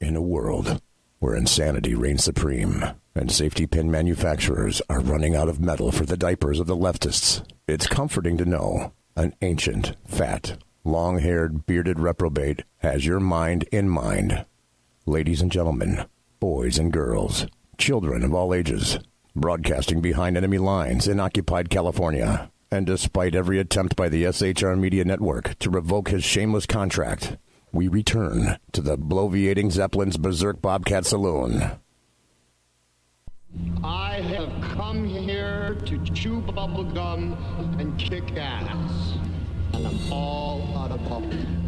In a world where insanity reigns supreme and safety pin manufacturers are running out of metal for the diapers of the leftists, it's comforting to know an ancient, fat, long-haired, bearded reprobate has your mind in mind. Ladies and gentlemen, boys and girls, children of all ages, broadcasting behind enemy lines in occupied California, and despite every attempt by the SHR Media Network to revoke his shameless contract, we return to the bloviating Zeppelin's Berserk Bobcat Saloon. I have come here to chew bubblegum and kick ass, and I'm all out of bubblegum.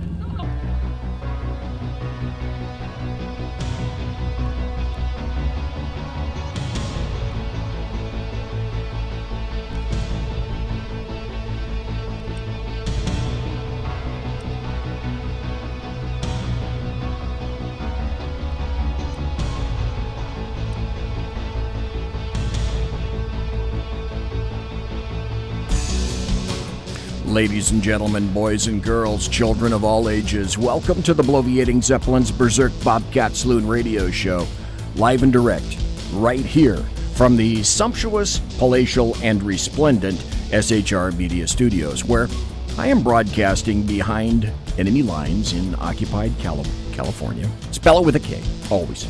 Ladies and gentlemen, boys and girls, children of all ages, welcome to the bloviating Zeppelin's Berserk Bobcat Saloon radio show, live and direct, right here from the sumptuous, palatial, and resplendent SHR Media Studios, where I am broadcasting behind enemy lines in occupied California. Spell it with a K, always.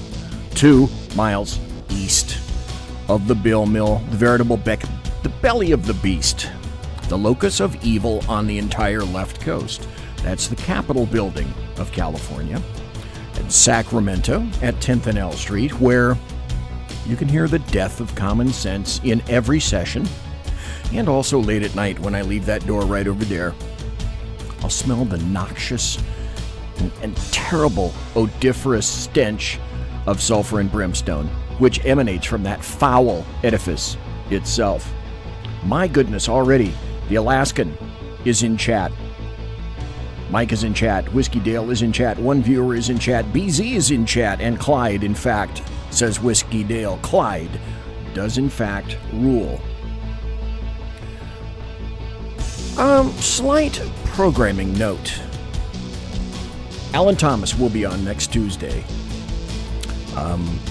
2 miles east of the Bill Mill, the veritable the belly of the beast. The locus of evil on the entire left coast. That's the Capitol building of California. And Sacramento at 10th and L Street, where you can hear the death of common sense in every session. And also late at night when I leave that door right over there, I'll smell the noxious and terrible odoriferous stench of sulfur and brimstone, which emanates from that foul edifice itself. My goodness, already. The Alaskan is in chat. Mike is in chat. Whiskey Dale is in chat. One viewer is in chat. BZ is in chat. And Clyde, in fact, says Whiskey Dale. Clyde does, in fact, rule. Slight programming note. Alan Thomas will be on next Tuesday.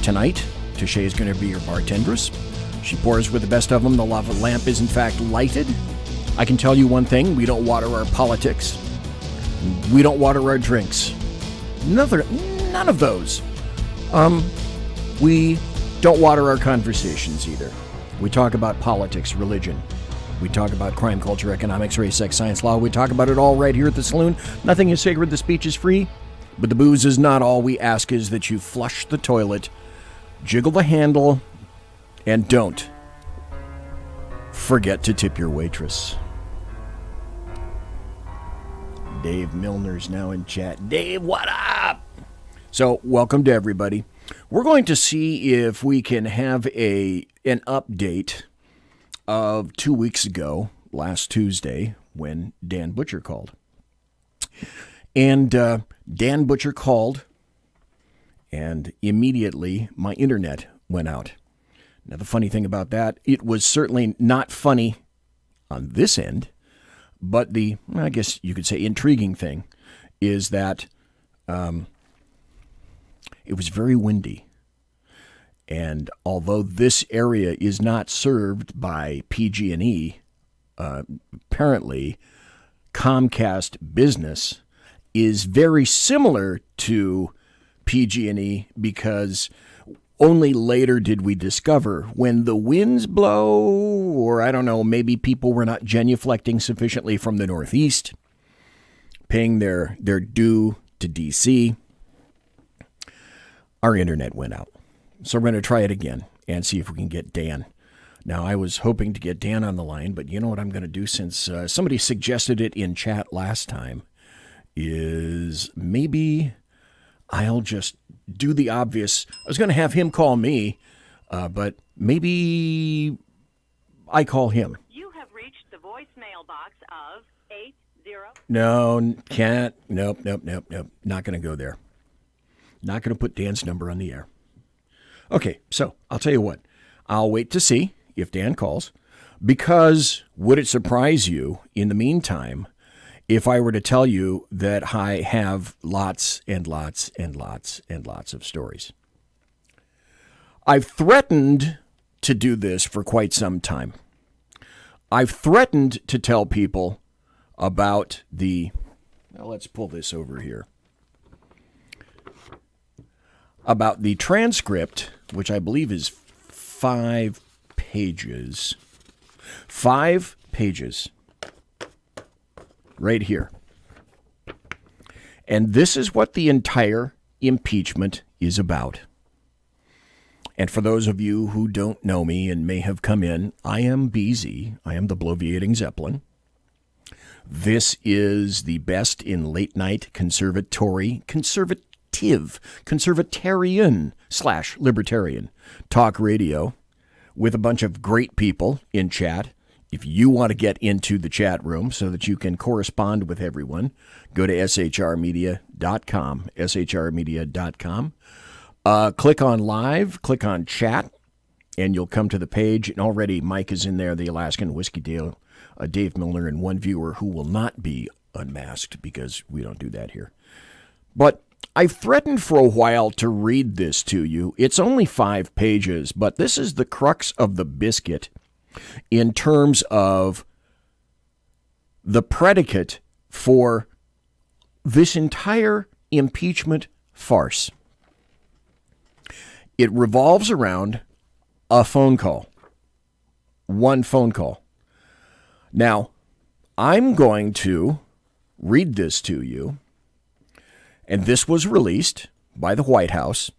Tonight, Touche is going to be your bartendress. She pours with the best of them. The lava lamp is, in fact, lighted. I can tell you one thing, we don't water our politics. We don't water our drinks. None of those. We don't water our conversations either. We talk about politics, religion. We talk about crime, culture, economics, race, sex, science, law. We talk about it all right here at the saloon. Nothing is sacred, the speech is free, but the booze is not. All we ask is that you flush the toilet, jiggle the handle, and don't forget to tip your waitress. Dave Milner's now in chat. Dave, what up? So, welcome to everybody. We're going to see if we can have an update of 2 weeks ago, last Tuesday, when Dan Butcher called. And Dan Butcher called, and immediately my internet went out. Now, the funny thing about that, it was certainly not funny on this end, but the, I guess you could say, intriguing thing is that it was very windy. And although this area is not served by PG&E, apparently Comcast Business is very similar to PG&E because only later did we discover when the winds blow, or I don't know, maybe people were not genuflecting sufficiently from the Northeast, paying their due to DC, our internet went out. So we're going to try it again and see if we can get Dan. Now, I was hoping to get Dan on the line, but you know what I'm going to do since somebody suggested it in chat last time is maybe I'll just do the obvious. I was going to have him call me, but maybe I call him. You have reached the voicemail box of 80. No, can't. Nope. Not going to go there. Not going to put Dan's number on the air. Okay, so I'll tell you what. I'll wait to see if Dan calls, because would it surprise you, in the meantime, if I were to tell you that I have lots and lots and lots and lots of stories. I've threatened to do this for quite some time. I've threatened to tell people about now let's pull this over here, about the transcript, which I believe is 5 pages. 5 pages. Right here. And this is what the entire impeachment is about. And for those of you who don't know me and may have come in, I am BZ. I am the bloviating Zeppelin. This is the best in late-night conservatarian / libertarian talk radio with a bunch of great people in chat. If you want to get into the chat room so that you can correspond with everyone, go to shrmedia.com, shrmedia.com. Click on live, click on chat, and you'll come to the page. And already Mike is in there, the Alaskan Whiskey Dale, Dave Milner, and one viewer who will not be unmasked because we don't do that here. But I've threatened for a while to read this to you. It's only 5 pages, but this is the crux of the biscuit in terms of the predicate for this entire impeachment farce. It revolves around a phone call. One phone call. Now, I'm going to read this to you, and this was released by the White House.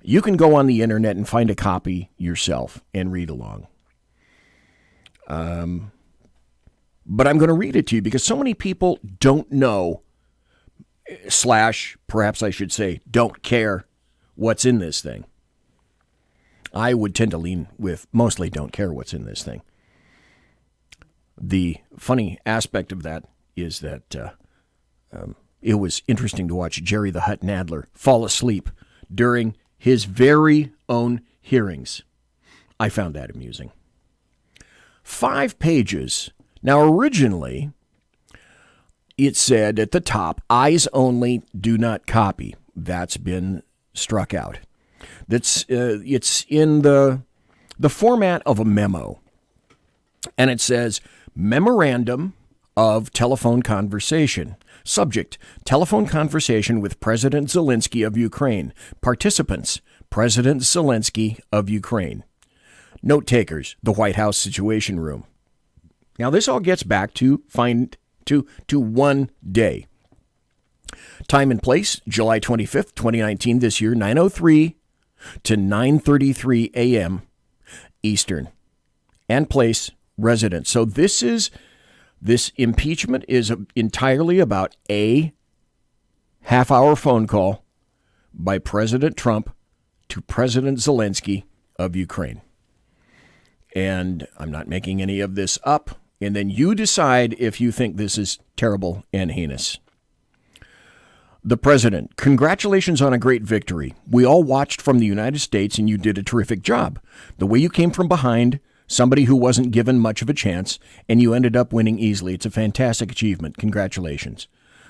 You can go on the internet and find a copy yourself and read along. But I'm going to read it to you because so many people don't know, / perhaps I should say, don't care what's in this thing. I would tend to lean with mostly don't care what's in this thing. The funny aspect of that is that it was interesting to watch Jerry the Hutt Nadler fall asleep during his very own hearings. I found that amusing. 5 pages. Now, originally, it said at the top, eyes only, do not copy. That's been struck out. It's in the format of a memo. And it says, memorandum of telephone conversation. Subject, telephone conversation with President Zelensky of Ukraine. Participants, President Zelensky of Ukraine. Note takers, the White House Situation Room. Now, this all gets back to one day. Time and place, July 25th, 2019, this year, 9:03 to 9:33 a.m. Eastern. And place, resident. So this impeachment is entirely about a half-hour phone call by President Trump to President Zelensky of Ukraine. And I'm not making any of this up. And then you decide if you think this is terrible and heinous. The president, congratulations on a great victory. We all watched from the United States and you did a terrific job. The way you came from behind, somebody who wasn't given much of a chance, and you ended up winning easily. It's a fantastic achievement. Congratulations.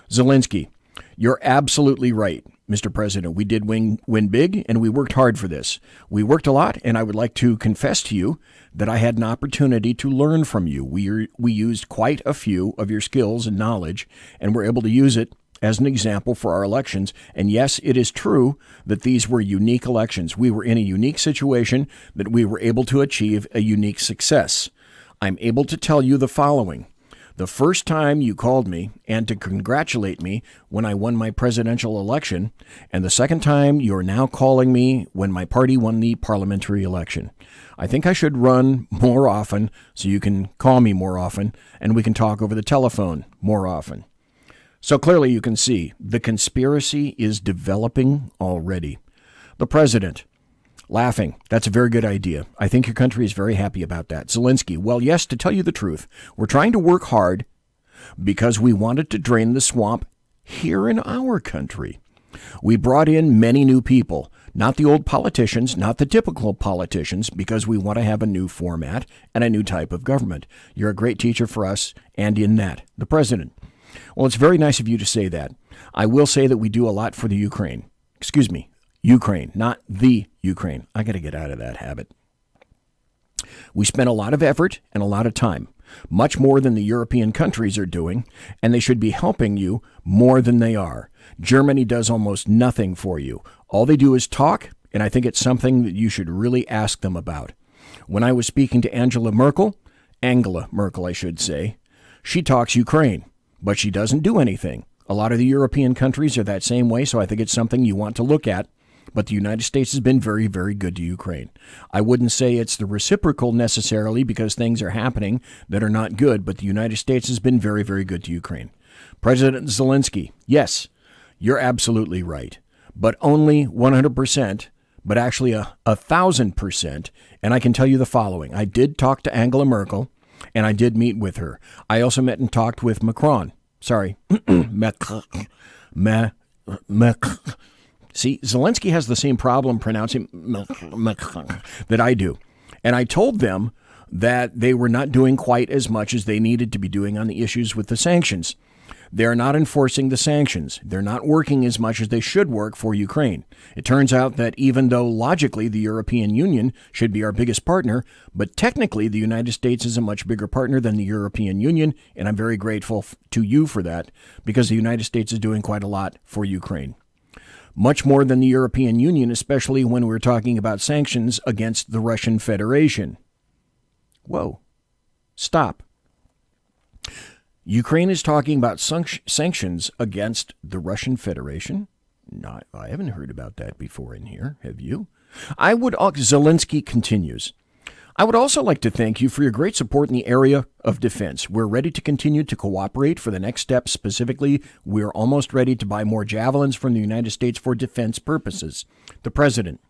Zelensky, you're absolutely right, Mr. President. We did win big, and we worked hard for this. We worked a lot, and I would like to confess to you that I had an opportunity to learn from you. We used quite a few of your skills and knowledge, and were able to use it as an example for our elections. And yes, it is true that these were unique elections. We were in a unique situation that we were able to achieve a unique success. I'm able to tell you the following. The first time you called me and to congratulate me when I won my presidential election, and the second time you're now calling me when my party won the parliamentary election. I think I should run more often so you can call me more often and we can talk over the telephone more often. So clearly you can see the conspiracy is developing already. The president, laughing, that's a very good idea. I think your country is very happy about that. Zelensky, well, yes, to tell you the truth, we're trying to work hard because we wanted to drain the swamp here in our country. We brought in many new people, not the old politicians, not the typical politicians, because we want to have a new format and a new type of government. You're a great teacher for us, and in that, the president. Well, it's very nice of you to say that. I will say that we do a lot for the Ukraine. Excuse me, Ukraine, not the Ukraine. I got to get out of that habit. We spend a lot of effort and a lot of time, much more than the European countries are doing, and they should be helping you more than they are. Germany does almost nothing for you. All they do is talk, and I think it's something that you should really ask them about. When I was speaking to Angela Merkel, I should say, she talks Ukraine, but she doesn't do anything. A lot of the European countries are that same way, so I think it's something you want to look at. But the United States has been very, very good to Ukraine. I wouldn't say it's the reciprocal necessarily because things are happening that are not good, but the United States has been very, very good to Ukraine. President Zelensky, yes, you're absolutely right, but only 100%, but actually 1,000%. And I can tell you the following. I did talk to Angela Merkel, and I did meet with her. I also met and talked with Macron. Sorry, See, Zelensky has the same problem pronouncing that I do. And I told them that they were not doing quite as much as they needed to be doing on the issues with the sanctions. They're not enforcing the sanctions. They're not working as much as they should work for Ukraine. It turns out that even though logically the European Union should be our biggest partner, but technically the United States is a much bigger partner than the European Union, and I'm very grateful to you for that because the United States is doing quite a lot for Ukraine. Much more than the European Union, especially when we're talking about sanctions against the Russian Federation. Whoa. Stop. Ukraine is talking about sanctions against the Russian Federation? No, I haven't heard about that before in here. Have you? Zelensky continues. I would also like to thank you for your great support in the area of defense. We're ready to continue to cooperate for the next step. Specifically, we're almost ready to buy more javelins from the United States for defense purposes. The President.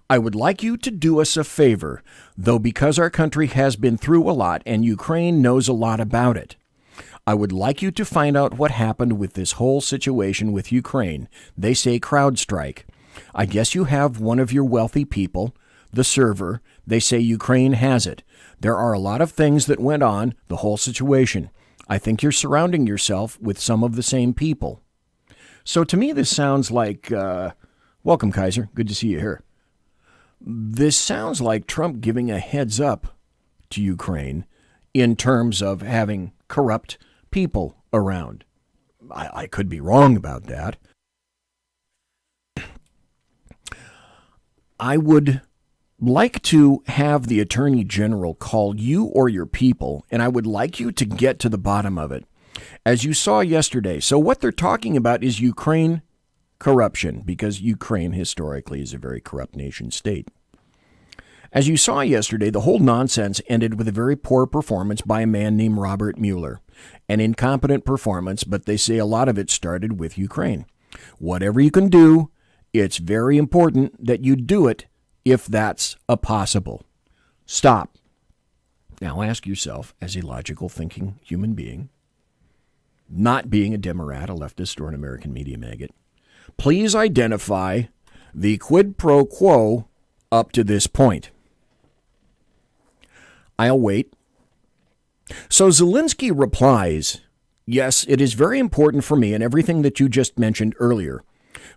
I would like you to do us a favor, though, because our country has been through a lot and Ukraine knows a lot about it. I would like you to find out what happened with this whole situation with Ukraine. They say CrowdStrike. I guess you have one of your wealthy people, the server. They say Ukraine has it. There are a lot of things that went on, the whole situation. I think you're surrounding yourself with some of the same people. So to me, this sounds like, welcome, Kaiser. Good to see you here. This sounds like Trump giving a heads up to Ukraine in terms of having corrupt people around. I could be wrong about that. I would like to have the Attorney General call you or your people, and I would like you to get to the bottom of it. As you saw yesterday, so what they're talking about is Ukraine corruption, because Ukraine historically is a very corrupt nation state. As you saw yesterday, the whole nonsense ended with a very poor performance by a man named Robert Mueller. An incompetent performance, but they say a lot of it started with Ukraine. Whatever you can do, it's very important that you do it if that's possible. Stop. Now ask yourself, as a logical thinking human being, not being a Democrat, a leftist, or an American media maggot, please identify the quid pro quo up to this point. I'll wait. So Zelensky replies, yes, it is very important for me and everything that you just mentioned earlier.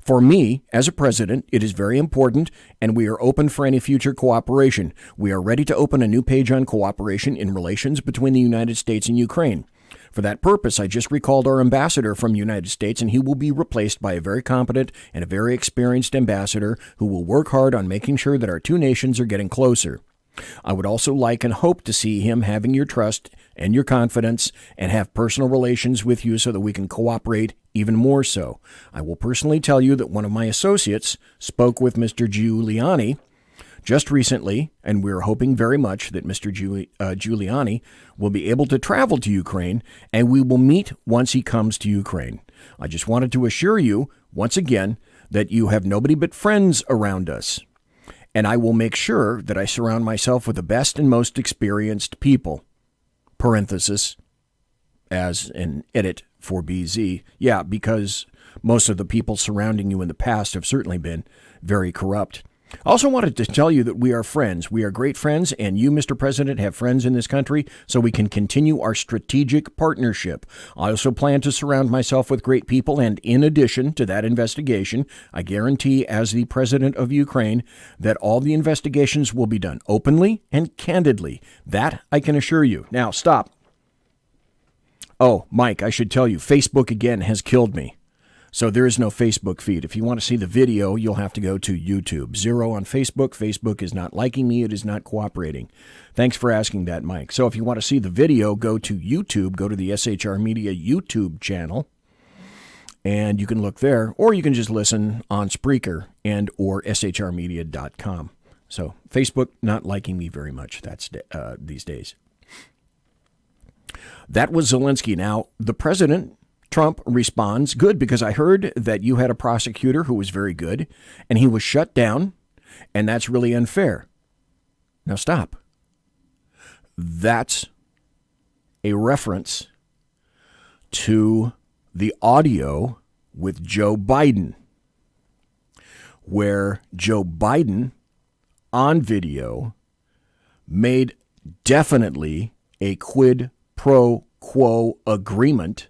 For me, as a president, it is very important, and we are open for any future cooperation. We are ready to open a new page on cooperation in relations between the United States and Ukraine. For that purpose, I just recalled our ambassador from the United States, and he will be replaced by a very competent and a very experienced ambassador who will work hard on making sure that our two nations are getting closer. I would also like and hope to see him having your trust and your confidence and have personal relations with you so that we can cooperate even more so. I will personally tell you that one of my associates spoke with Mr. Giuliani just recently, and we're hoping very much that Mr. Giuliani will be able to travel to Ukraine, and we will meet once he comes to Ukraine. I just wanted to assure you, once again, that you have nobody but friends around us. And I will make sure that I surround myself with the best and most experienced people. Parenthesis, as an edit for BZ. Yeah, because most of the people surrounding you in the past have certainly been very corrupt. I also wanted to tell you that we are friends. We are great friends, and you, Mr. President, have friends in this country, so we can continue our strategic partnership. I also plan to surround myself with great people, and in addition to that investigation, I guarantee as the President of Ukraine that all the investigations will be done openly and candidly. That I can assure you. Now, stop. Oh, Mike, I should tell you, Facebook again has killed me. So there is no Facebook feed. If you want to see the video, you'll have to go to YouTube. 0 on Facebook. Facebook is not liking me. It is not cooperating. Thanks for asking that, Mike. So if you want to see the video, go to YouTube. Go to the SHR Media YouTube channel, and you can look there. Or you can just listen on Spreaker and or shrmedia.com. So Facebook not liking me very much. That's these days. That was Zelensky. Now, the president, Trump, responds, good, because I heard that you had a prosecutor who was very good, and he was shut down, and that's really unfair. Now stop. That's a reference to the audio with Joe Biden, where Joe Biden, on video, made definitely a quid pro quo agreement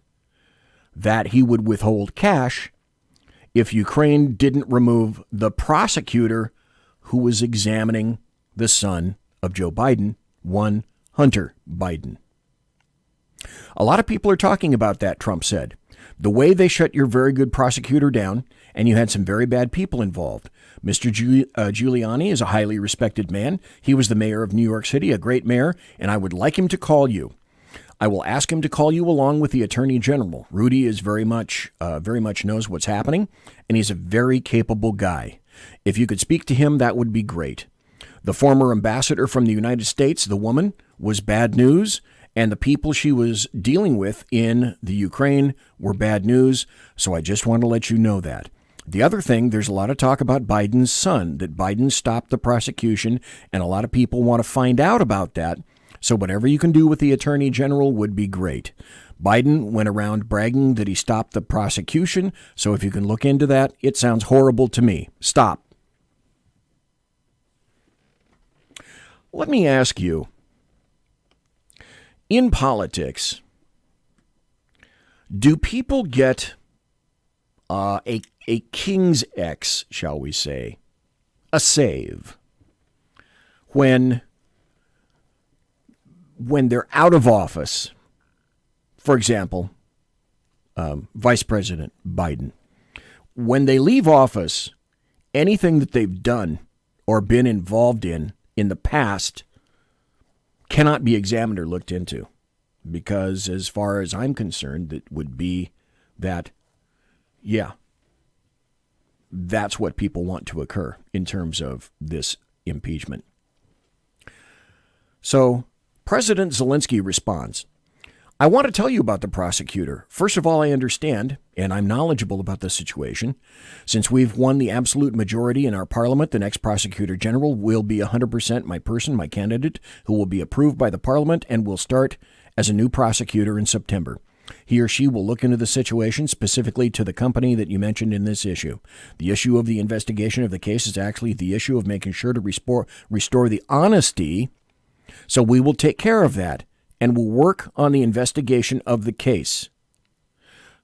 that he would withhold cash if Ukraine didn't remove the prosecutor who was examining the son of Joe Biden, one Hunter Biden. A lot of people are talking about that, Trump said. The way they shut your very good prosecutor down, and you had some very bad people involved. Mr. Giuliani is a highly respected man. He was the mayor of New York City, a great mayor, and I would like him to call you. I will ask him to call you along with the Attorney General. Rudy is very much knows what's happening, and he's a very capable guy. If you could speak to him, that would be great. The former ambassador from the United States, the woman, was bad news, and the people she was dealing with in the Ukraine were bad news, so I just want to let you know that. The other thing, there's a lot of talk about Biden's son, that Biden stopped the prosecution, and a lot of people want to find out about that. So whatever you can do with the Attorney General would be great. Biden went around bragging that he stopped the prosecution, so if you can look into that, it sounds horrible to me. Stop. Let me ask you, in politics, do people get a king's X, shall we say, a save, when they're out of office? For example, Vice President Biden, when they leave office, anything that they've done or been involved in the past cannot be examined or looked into, because as far as I'm concerned, it would be that, yeah, that's what people want to occur in terms of this impeachment. So President Zelensky responds, I want to tell you about the prosecutor. First of all, I understand, and I'm knowledgeable about the situation. Since we've won the absolute majority in our parliament, the next prosecutor general will be 100% my person, my candidate, who will be approved by the parliament and will start as a new prosecutor in September. He or she will look into the situation specifically to the company that you mentioned in this issue. The issue of the investigation of the case is actually the issue of making sure to restore the honesty. So we will take care of that, and will work on the investigation of the case.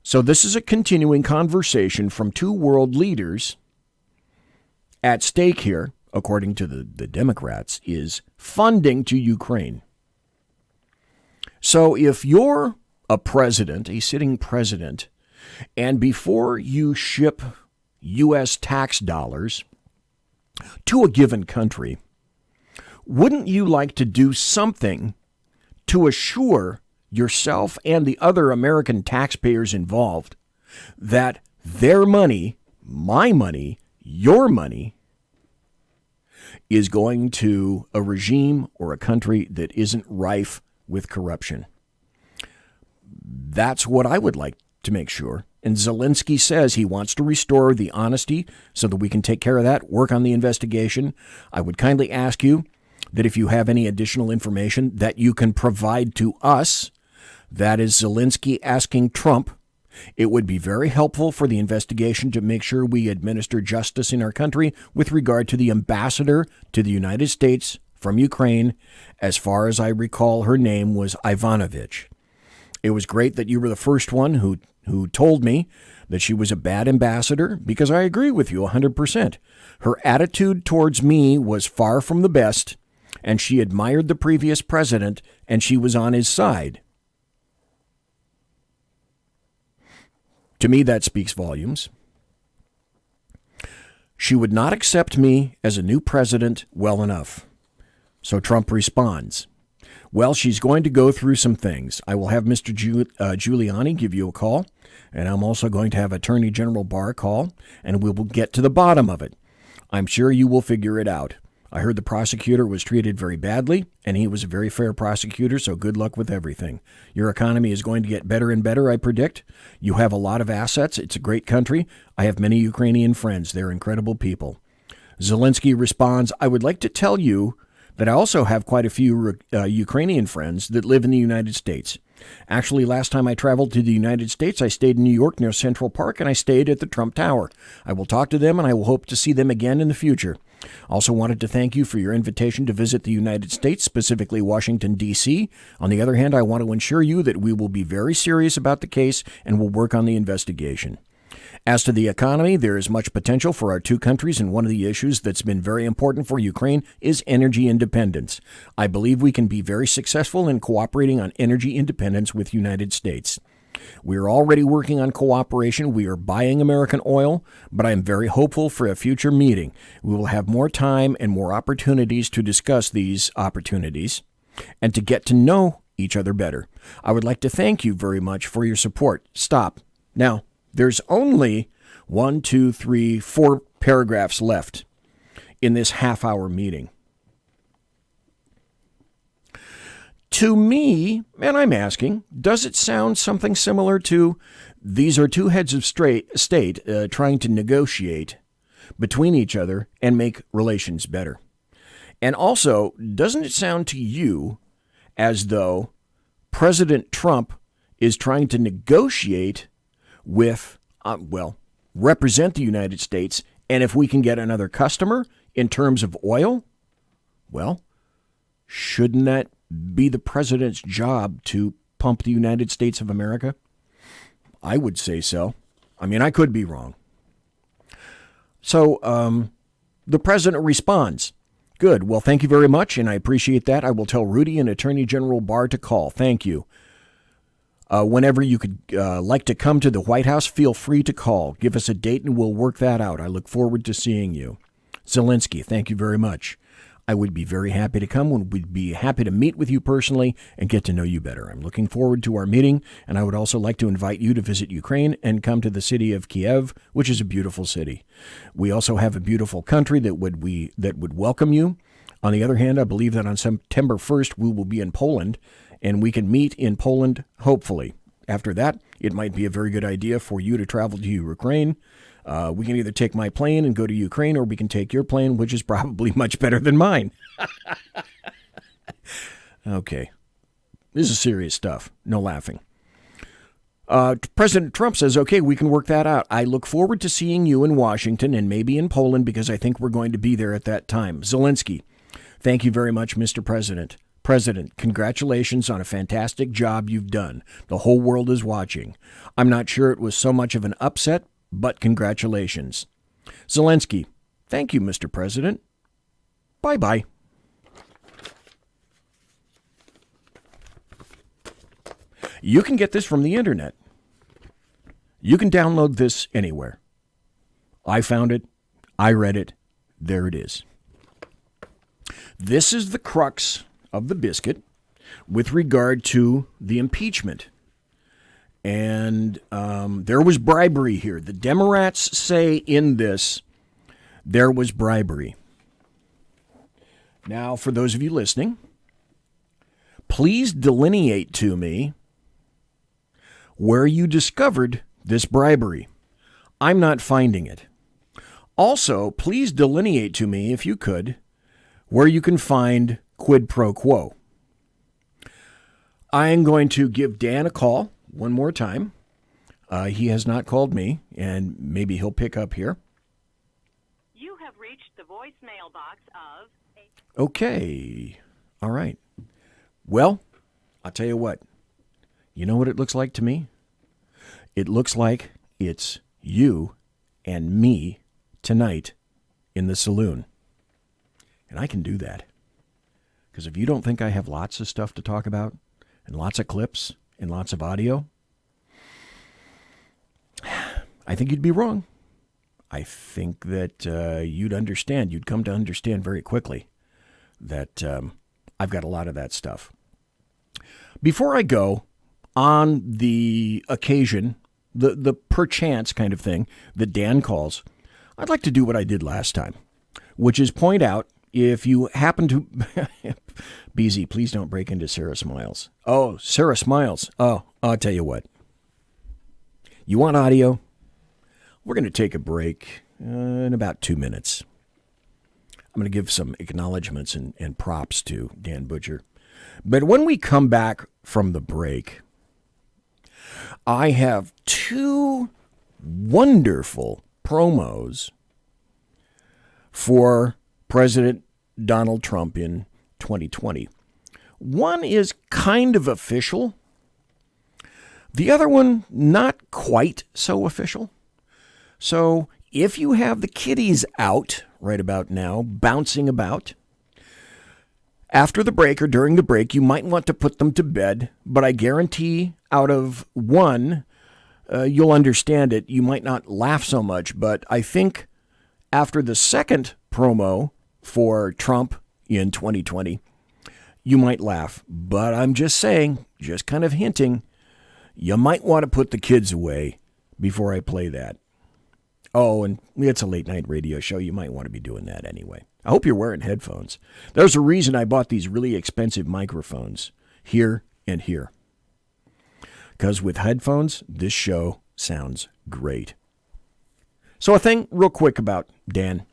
So this is a continuing conversation from two world leaders. At stake here, according to the Democrats, is funding to Ukraine. So if you're a president, a sitting president, and before you ship U.S. tax dollars to a given country, wouldn't you like to do something to assure yourself and the other American taxpayers involved that their money, my money, your money, is going to a regime or a country that isn't rife with corruption? That's what I would like to make sure. And Zelensky says he wants to restore the honesty so that we can take care of that, work on the investigation. I would kindly ask you that if you have any additional information that you can provide to us, that is Zelensky asking Trump It would be very helpful for the investigation to make sure we administer justice in our country with regard to the ambassador to the United States from Ukraine. As far as I recall, her name was Ivanovich. It was great that you were the first one who told me that she was a bad ambassador, because I agree with you 100%. Her attitude towards me was far from the best, and she admired the previous president, and she was on his side. To me, that speaks volumes. She would not accept me as a new president well enough. So Trump responds, well, she's going to go through some things. I will have Mr. Giuliani give you a call, and I'm also going to have Attorney General Barr call, and we will get to the bottom of it. I'm sure you will figure it out. I heard the prosecutor was treated very badly, and he was a very fair prosecutor, so good luck with everything. Your economy is going to get better and better, I predict. You have a lot of assets. It's a great country. I have many Ukrainian friends. They're incredible people. Zelensky responds, I would like to tell you that I also have quite a few Ukrainian friends that live in the United States. Actually, last time I traveled to the United States, I stayed in New York near Central Park, and I stayed at the Trump Tower. I will talk to them, and I will hope to see them again in the future. Also wanted to thank you for your invitation to visit the United States, specifically Washington, D.C. On the other hand, I want to assure you that we will be very serious about the case and will work on the investigation. As to the economy, there is much potential for our two countries, and one of the issues that's been very important for Ukraine is energy independence. I believe we can be very successful in cooperating on energy independence with the United States. We are already working on cooperation. We are buying American oil, but I am very hopeful for a future meeting. We will have more time and more opportunities to discuss these opportunities and to get to know each other better. I would like to thank you very much for your support. Stop. Now, there's only 4 paragraphs left in this half-hour meeting. To me, and I'm asking, does it sound something similar to these are two heads of state trying to negotiate between each other and make relations better? And also, doesn't it sound to you as though President Trump is trying to negotiate with, represent the United States, and if we can get another customer in terms of oil, well, shouldn't that be the president's job to pump the United States of America? I would say so. I mean, I could be wrong. So the president responds, good. Well, thank you very much, and I appreciate that. I will tell Rudy and Attorney General Barr to call. Thank you. Whenever you could like to come to the White House, feel free to call. Give us a date and we'll work that out. I look forward to seeing you. Zelensky, thank you very much. I would be very happy to come. We'd be happy to meet with you personally and get to know you better. I'm looking forward to our meeting, and I would also like to invite you to visit Ukraine and come to the city of Kiev, which is a beautiful city. We also have a beautiful country that would welcome you. On the other hand, I believe that on September 1st, we will be in Poland, and we can meet in Poland, hopefully. After that, it might be a very good idea for you to travel to Ukraine. We can either take my plane and go to Ukraine, or we can take your plane, which is probably much better than mine. Okay. This is serious stuff. No laughing. President Trump says, okay, we can work that out. I look forward to seeing you in Washington and maybe in Poland because I think we're going to be there at that time. Zelensky, thank you very much, Mr. President. President, congratulations on a fantastic job you've done. The whole world is watching. I'm not sure it was so much of an upset, but congratulations. Zelensky, thank you, Mr. President. Bye-bye. You can get this from the internet. You can download this anywhere. I found it. I read it. There it is. This is the crux of the biscuit with regard to the impeachment. And there was bribery here. The Democrats say in this, there was bribery. Now, for those of you listening, please delineate to me where you discovered this bribery. I'm not finding it. Also, please delineate to me, if you could, where you can find quid pro quo. I am going to give Dan a call one more time. He has not called me, and maybe he'll pick up here. You have reached the voicemail box of... Okay. All right. Well, I'll tell you what. You know what it looks like to me? It looks like it's you and me tonight in the saloon. And I can do that. Because if you don't think I have lots of stuff to talk about, and lots of clips, and lots of audio, I think you'd be wrong. I think that you'd come to understand very quickly that I've got a lot of that stuff. Before I go, on the occasion, the perchance kind of thing that Dan calls, I'd like to do what I did last time, which is point out if you happen to... BZ, please don't break into Sarah Smiles. Oh, Sarah Smiles. Oh, I'll tell you what. You want audio? We're going to take a break in about 2 minutes. I'm going to give some acknowledgments and props to Dan Butcher. But when we come back from the break, I have 2 wonderful promos for President Donald Trump in 2020. One is kind of official. The other one, not quite so official. So if you have the kiddies out right about now, bouncing about, after the break or during the break, you might want to put them to bed, but I guarantee out of one, you'll understand it. You might not laugh so much, but I think after the second promo for Trump in 2020, you might laugh. But I'm just saying, just kind of hinting, you might want to put the kids away before I play that. Oh, and it's a late night radio show. You might want to be doing that anyway. I hope you're wearing headphones. There's a reason I bought these really expensive microphones here and here. Because with headphones, this show sounds great. So a thing real quick about Dan.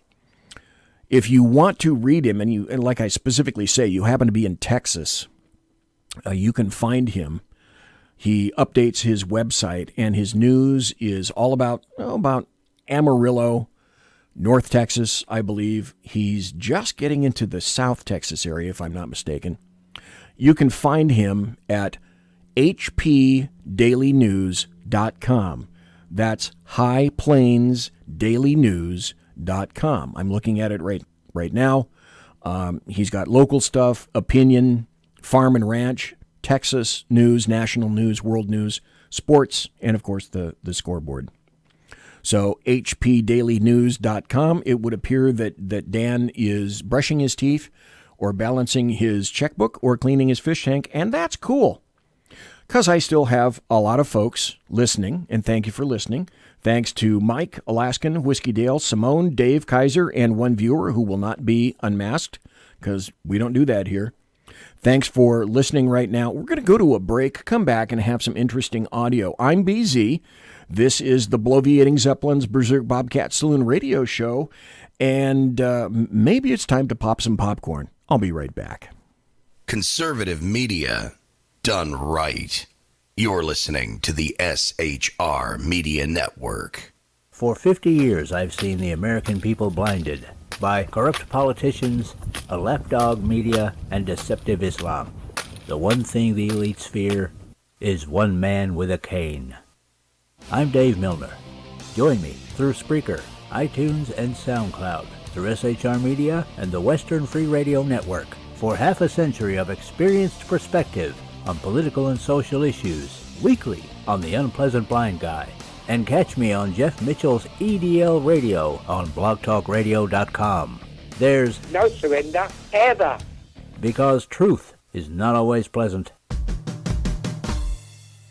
If you want to read him, and like I specifically say, you happen to be in Texas, you can find him. He updates his website, and his news is all about Amarillo, North Texas, I believe. He's just getting into the South Texas area, if I'm not mistaken. You can find him at hpdailynews.com. That's highplainsdailynews.com. I'm looking at it right now. He's got local stuff, opinion, farm and ranch, Texas news, national news, world news, sports, and, of course, the scoreboard. So hpdailynews.com, it would appear that Dan is brushing his teeth or balancing his checkbook or cleaning his fish tank, and that's cool. Because I still have a lot of folks listening, and thank you for listening. Thanks to Mike, Alaskan, Whiskey Dale, Simone, Dave, Kaiser, and one viewer who will not be unmasked, because we don't do that here. Thanks for listening right now. We're going to go to a break, come back, and have some interesting audio. I'm BZ. This is the Bloviating Zeppelin's Berserk Bobcat Saloon radio show, and maybe it's time to pop some popcorn. I'll be right back. Conservative media done right. You're listening to the SHR Media Network. For 50 years, I've seen the American people blinded by corrupt politicians, a lapdog media, and deceptive Islam. The one thing the elites fear is one man with a cane. I'm Dave Milner. Join me through Spreaker, iTunes, and SoundCloud, through SHR Media and the Western Free Radio Network, for half a century of experienced perspective on political and social issues, weekly on The Unpleasant Blind Guy. And catch me on Jeff Mitchell's EDL Radio on blogtalkradio.com. There's no surrender, ever. Because truth is not always pleasant.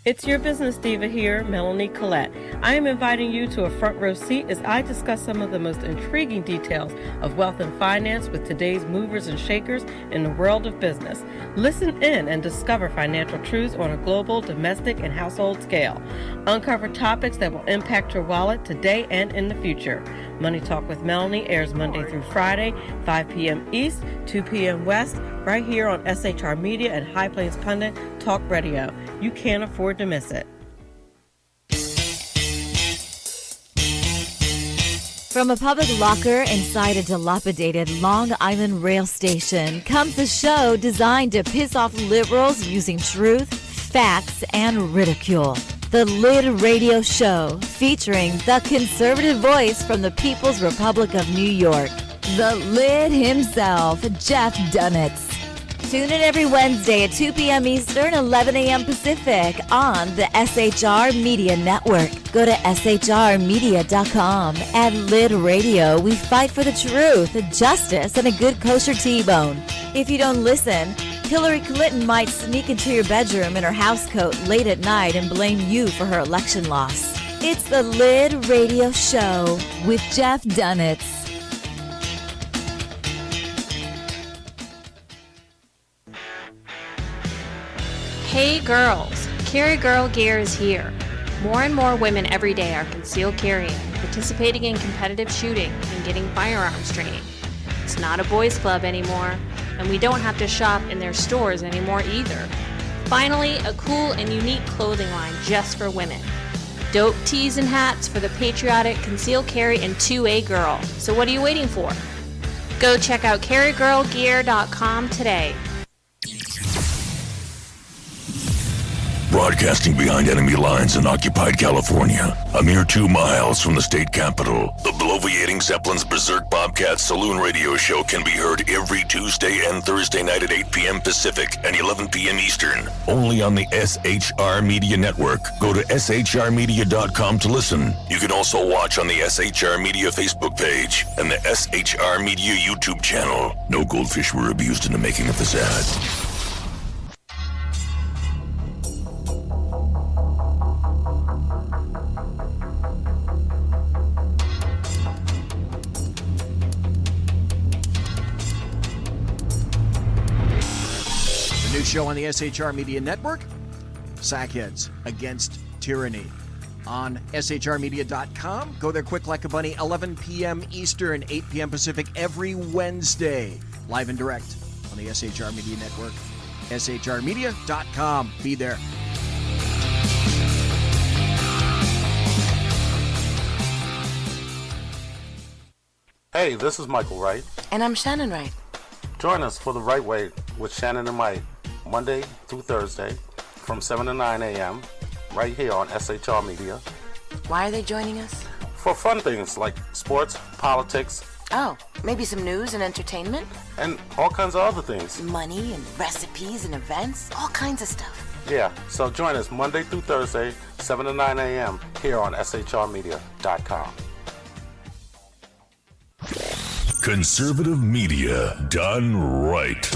It's your business diva here, Melanie Collette. I am inviting you to a front row seat as I discuss some of the most intriguing details of wealth and finance with today's movers and shakers in the world of business. Listen in and discover financial truths on a global, domestic, and household scale. Uncover topics that will impact your wallet today and in the future. Money Talk with Melanie airs Monday through Friday, 5 p.m. East, 2 p.m. West, right here on SHR Media and High Plains Pundit Talk Radio. You can't afford to miss it. From a public locker inside a dilapidated Long Island rail station comes a show designed to piss off liberals using truth, facts, and ridicule. The Lid Radio Show, featuring the conservative voice from the People's Republic of New York, the Lid himself, Jeff Dunitz. Tune in every Wednesday at 2 p.m. Eastern, 11 a.m. Pacific on the SHR Media Network. Go to shrmedia.com. At Lid Radio, we fight for the truth, justice, and a good kosher T-bone. If you don't listen, Hillary Clinton might sneak into your bedroom in her housecoat late at night and blame you for her election loss. It's the Lid Radio Show with Jeff Dunitz. Hey girls, Carry Girl Gear is here. More and more women every day are concealed carrying, participating in competitive shooting, and getting firearms training. It's not a boys club anymore, and we don't have to shop in their stores anymore either. Finally, a cool and unique clothing line just for women. Dope tees and hats for the patriotic concealed carry and 2A girl. So what are you waiting for? Go check out carrygirlgear.com today. Broadcasting behind enemy lines in occupied California, a mere 2 miles from the state capital, the bloviating Zeppelin's Berserk Bobcat Saloon radio show can be heard every Tuesday and Thursday night at 8 p.m. Pacific and 11 p.m. Eastern, only on the SHR Media Network. Go to shrmedia.com to listen. You can also watch on the SHR Media Facebook page and the SHR Media YouTube channel. No goldfish were abused in the making of this ad. New show on the SHR Media Network, Sackheads Against Tyranny. On shrmedia.com. Go there quick like a bunny, 11 p.m. Eastern, 8 p.m. Pacific, every Wednesday. Live and direct on the SHR Media Network. shrmedia.com. Be there. Hey, this is Michael Wright. And I'm Shannon Wright. Join us for The Right Way with Shannon and Mike, Monday through Thursday from 7 to 9 a.m. right here on SHR Media. Why are they joining us? For fun things like sports, politics. Oh, maybe some news and entertainment? And all kinds of other things. Money and recipes and events, all kinds of stuff. Yeah, so join us Monday through Thursday, 7 to 9 a.m. here on shrmedia.com. Conservative media done right.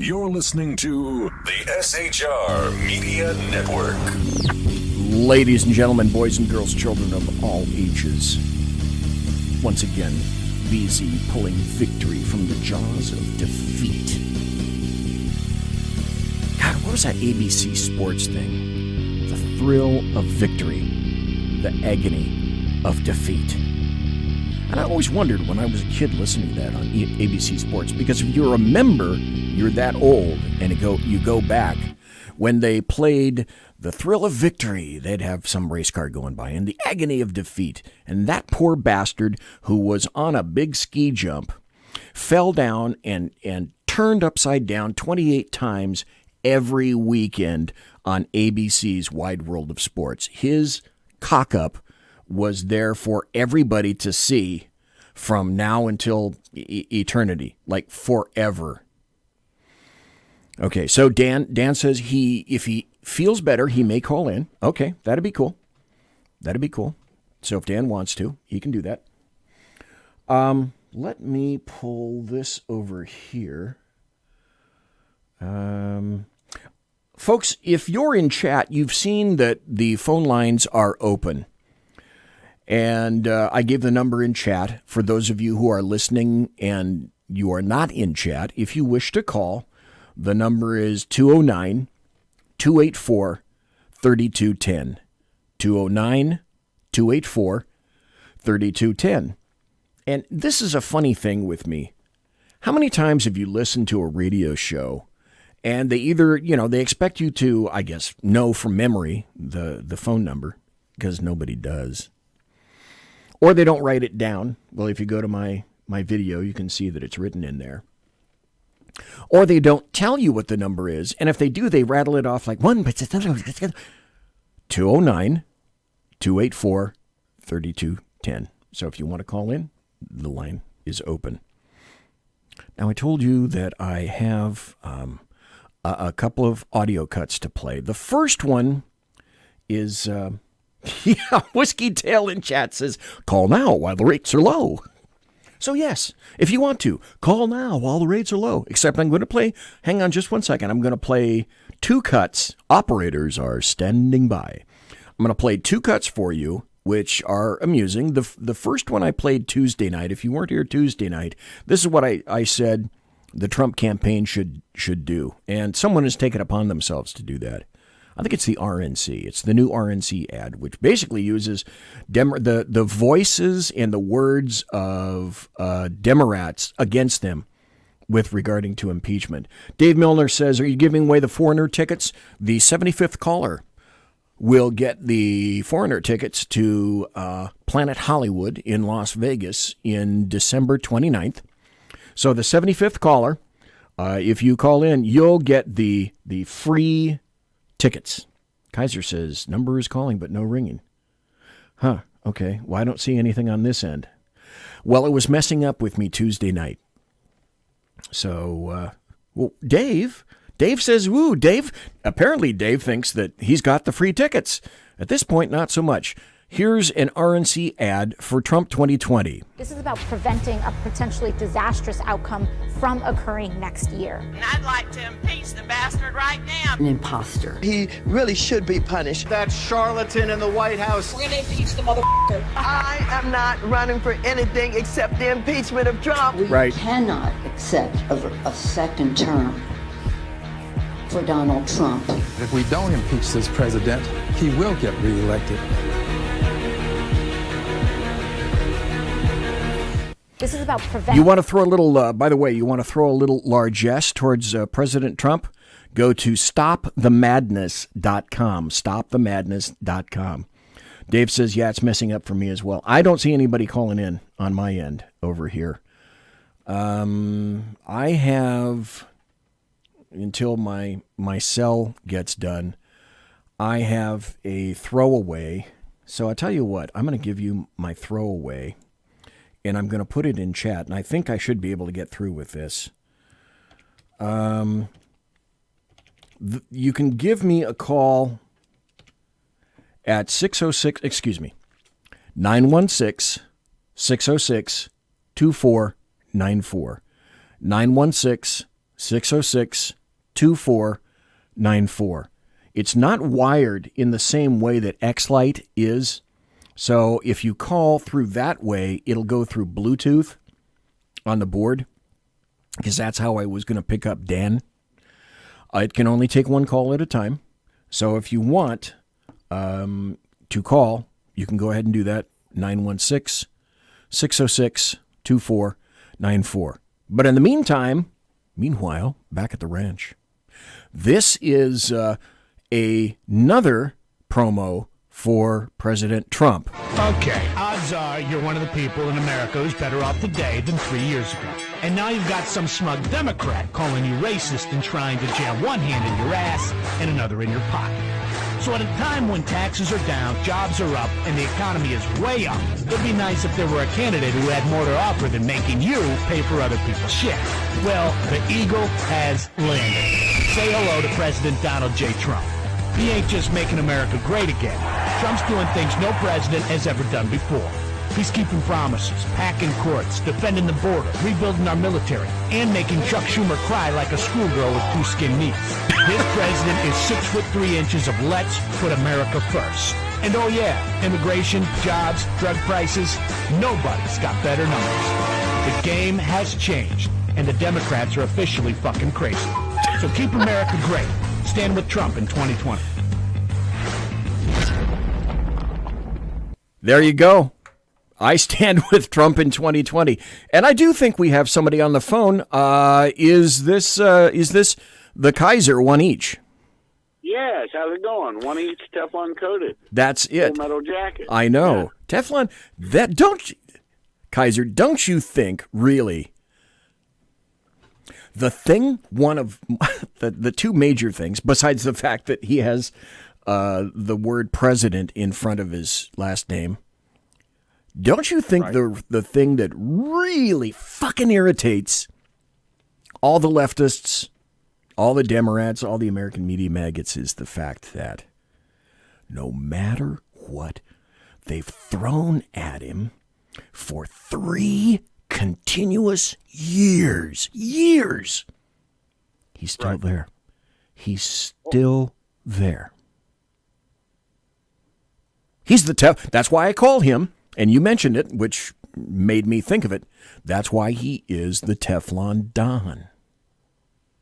You're listening to the SHR Media Network. Ladies and gentlemen, boys and girls, children of all ages, once again, BZ pulling victory from the jaws of defeat. God, what was that ABC Sports thing? The thrill of victory, the agony of defeat. And I always wondered when I was a kid listening to that on ABC Sports, because if you remember, you're that old, and you go back, when they played the thrill of victory, they'd have some race car going by, and the agony of defeat. And that poor bastard who was on a big ski jump fell down and turned upside down 28 times every weekend on ABC's Wide World of Sports. His cock-up was there for everybody to see from now until eternity, like forever. Okay, so Dan says if he feels better, he may call in. Okay, that'd be cool. So if Dan wants to, he can do that. Let me pull this over here. Folks, if you're in chat, you've seen that the phone lines are open. And I gave the number in chat for those of you who are listening and you are not in chat. If you wish to call, the number is 209-284-3210. 209-284-3210. And this is a funny thing with me. How many times have you listened to a radio show and they either, they expect you to, I guess, know from memory the phone number, because nobody does. Or they don't write it down. Well, if you go to my video, you can see that it's written in there. Or they don't tell you what the number is. And if they do, they rattle it off like 209-284-3210. So if you want to call in, the line is open. Now, I told you that I have a couple of audio cuts to play. The first one is, Whiskey Tail in chat says, call now while the rates are low. So yes, if you want to, call now while the rates are low. Except I'm going to play, hang on just one second, I'm going to play 2 cuts. Operators are standing by. I'm going to play 2 cuts for you, which are amusing. The first one I played Tuesday night. If you weren't here Tuesday night, this is what I said the Trump campaign should do. And someone has taken upon themselves to do that. I think it's the RNC. It's the new RNC ad, which basically uses the voices and the words of Democrats against them with regarding to impeachment. Dave Milner says, are you giving away the Foreigner tickets? The 75th caller will get the Foreigner tickets to Planet Hollywood in Las Vegas in December 29th. So the 75th caller, if you call in, you'll get the free tickets. Kaiser says, number is calling, but no ringing. Huh, okay. Well, I don't see anything on this end. Well, it was messing up with me Tuesday night. So, Dave says, woo, apparently Dave thinks that he's got the free tickets. At this point, not so much. Here's an RNC ad for Trump 2020. This is about preventing a potentially disastrous outcome from occurring next year. And I'd like to impeach the bastard right now. An imposter. He really should be punished. That charlatan in the White House. We're going to impeach the motherfucker. I am not running for anything except the impeachment of Trump. We cannot accept a second term for Donald Trump. If we don't impeach this president, he will get reelected. This is about preventing. You want to throw a little, by the way, you want to throw a little largesse towards President Trump? Go to stopthemadness.com. Stopthemadness.com. Dave says, yeah, it's messing up for me as well. I don't see anybody calling in on my end over here. I have, until my cell gets done, I have a throwaway. So I tell you what, I'm going to give you my throwaway. And I'm going to put it in chat, and I think I should be able to get through with this. You can give me a call at 916-606-2494. 916-606-2494. It's not wired in the same way that X-Lite is. So if you call through that way, it'll go through Bluetooth on the board, because that's how I was going to pick up Dan. It can only take one call at a time. So if you want to call, you can go ahead and do that, 916-606-2494. But in the meanwhile, back at the ranch, this is another promo for President Trump. Okay, odds are you're one of the people in America who's better off today than 3 years ago. And now you've got some smug Democrat calling you racist and trying to jam one hand in your ass and another in your pocket. So at a time when taxes are down, jobs are up, and the economy is way up, it'd be nice if there were a candidate who had more to offer than making you pay for other people's shit. Well, the eagle has landed. Say hello to President Donald J. Trump. He ain't just making America great again. Trump's doing things no president has ever done before. He's keeping promises, packing courts, defending the border, rebuilding our military, and making Chuck Schumer cry like a schoolgirl with 2 skin knees. This president is 6'3" of let's put America first. And oh yeah, immigration, jobs, drug prices, nobody's got better numbers. The game has changed, and the Democrats are officially fucking crazy. So keep America great. Stand with Trump in 2020. There you go. I stand with Trump in 2020. And I do think we have somebody on the phone. Is this the Kaiser one each? Yeah, Yes, how's it going? One each Teflon coated. That's it. Full metal jacket. I know. Yeah. Teflon, Kaiser, don't you think, really, one of the two major things, besides the fact that he has the word president in front of his last name, don't you think the thing that really fucking irritates all the leftists, all the Democrats, all the American media maggots is the fact that no matter what they've thrown at him for 3 continuous years, he's still there. He's still there. He's that's why I call him, and you mentioned it, which made me think of it. That's why he is the Teflon Don.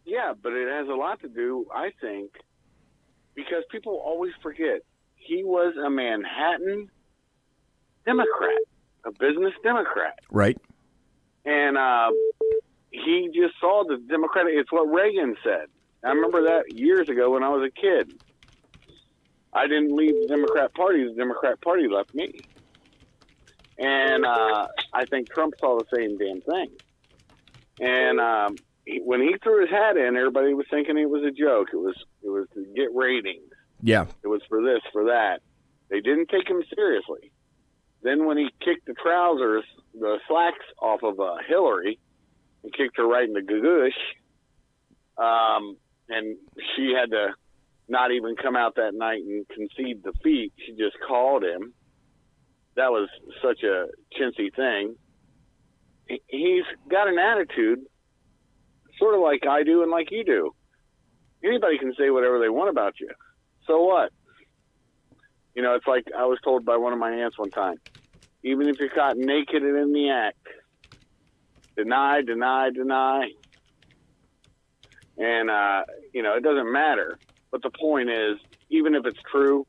Yeah, but it has a lot to do, I think, because people always forget he was a Manhattan Democrat, a business Democrat. Right. And he just saw the Democratic, it's what Reagan said. I remember that years ago when I was a kid. I didn't leave the Democrat Party, the Democrat Party left me. And I think Trump saw the same damn thing. And when he threw his hat in, everybody was thinking it was a joke. It was to get ratings. Yeah. It was for this, for that. They didn't take him seriously. Then when he kicked the slacks off of Hillary and kicked her right in the goosh, and she had to not even come out that night and concede defeat. She just called him. That was such a chintzy thing. He's got an attitude sort of like I do and like you do. Anybody can say whatever they want about you. So what? You know, it's like I was told by one of my aunts one time, even if you're caught naked and in the act, deny, deny, deny. And, it doesn't matter. But the point is, even if it's true,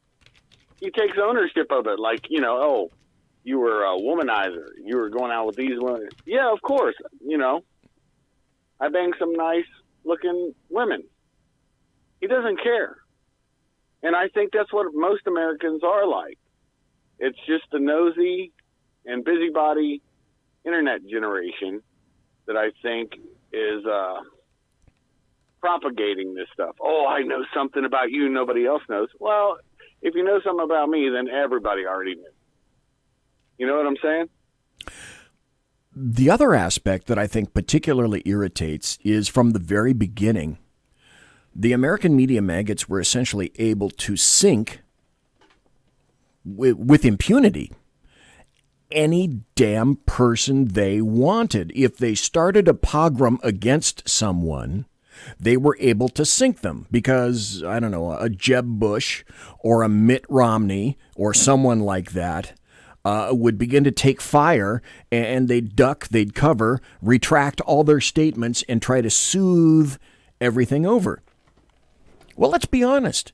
he takes ownership of it. Like, oh, you were a womanizer. You were going out with these women. Yeah, of course. I banged some nice-looking women. He doesn't care. And I think that's what most Americans are like. It's just the nosy and busybody internet generation that I think is propagating this stuff. Oh, I know something about you nobody else knows. Well, if you know something about me, then everybody already knew. You know what I'm saying? The other aspect that I think particularly irritates is from the very beginning, the American media maggots were essentially able to sink with impunity any damn person they wanted. If they started a pogrom against someone, they were able to sink them because, I don't know, a Jeb Bush or a Mitt Romney or someone like that would begin to take fire, and they'd duck, they'd cover, retract all their statements, and try to soothe everything over. Well, let's be honest.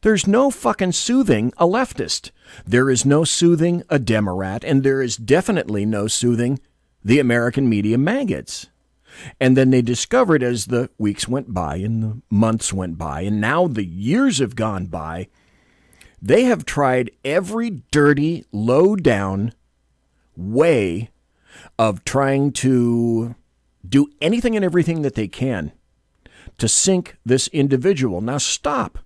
There's no fucking soothing a leftist. There is no soothing a Democrat, and there is definitely no soothing the American media maggots. And then they discovered as the weeks went by and the months went by, and now the years have gone by, they have tried every dirty, low-down way of trying to do anything and everything that they can to sink this individual. Now stop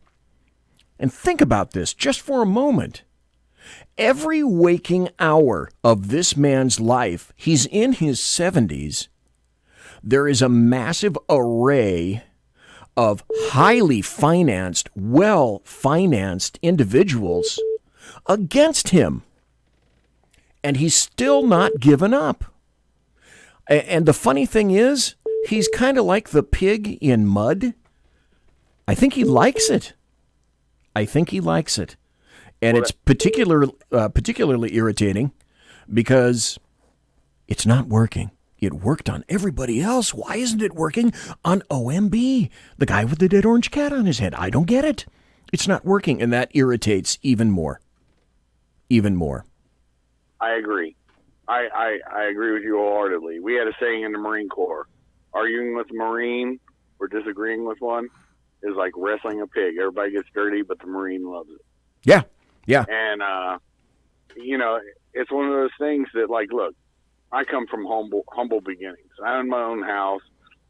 and think about this just for a moment. Every waking hour of this man's life, he's in his 70s, there is a massive array of highly financed, well-financed individuals against him. And he's still not given up. And the funny thing is, he's kind of like the pig in mud. I think he likes it. And it's particularly irritating because it's not working. It worked on everybody else. Why isn't it working on OMB, the guy with the dead orange cat on his head? I don't get it. It's not working, and that irritates even more. I agree. I agree with you wholeheartedly. We had a saying in the Marine Corps, arguing with a Marine or disagreeing with one is like wrestling a pig. Everybody gets dirty, but the Marine loves it. Yeah, yeah. And, it's one of those things that, like, look, I come from humble beginnings. I own my own house.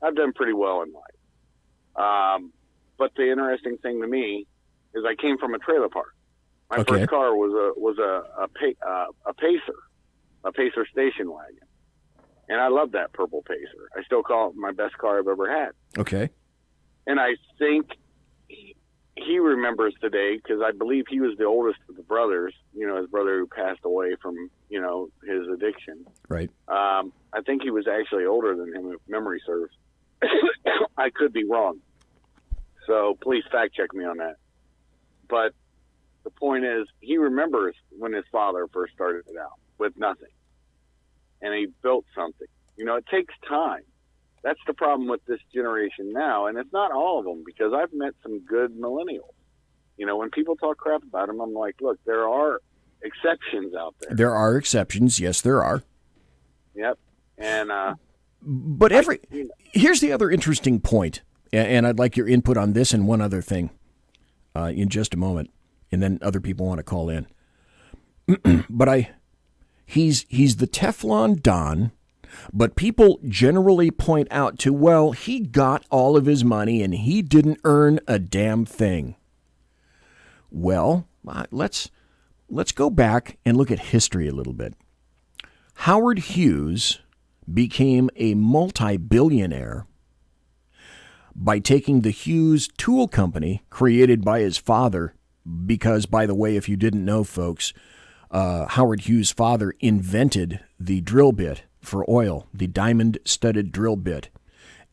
I've done pretty well in life. But the interesting thing to me is I came from a trailer park. My first car was a Pacer station wagon. And I love that purple Pacer. I still call it my best car I've ever had. Okay. And I think he remembers today, because I believe he was the oldest of the brothers, his brother who passed away from, his addiction. Right. I think he was actually older than him, if memory serves. I could be wrong. So please fact check me on that. But the point is, he remembers when his father first started it out with nothing. And he built something. It takes time. That's the problem with this generation now. And it's not all of them, because I've met some good millennials. When people talk crap about them, I'm like, look, there are exceptions out there. There are exceptions. Yes, there are. Yep. And, but here's the other interesting point, and I'd like your input on this and one other thing in just a moment, and then other people want to call in. But he's the Teflon Don, but people generally point out to, well, he got all of his money and he didn't earn a damn thing. Well, let's go back and look at history a little bit. Howard Hughes became a multi-billionaire by taking the Hughes Tool Company, created by his father, because, by the way, if you didn't know, folks, Howard Hughes' father invented the drill bit for oil, the diamond-studded drill bit,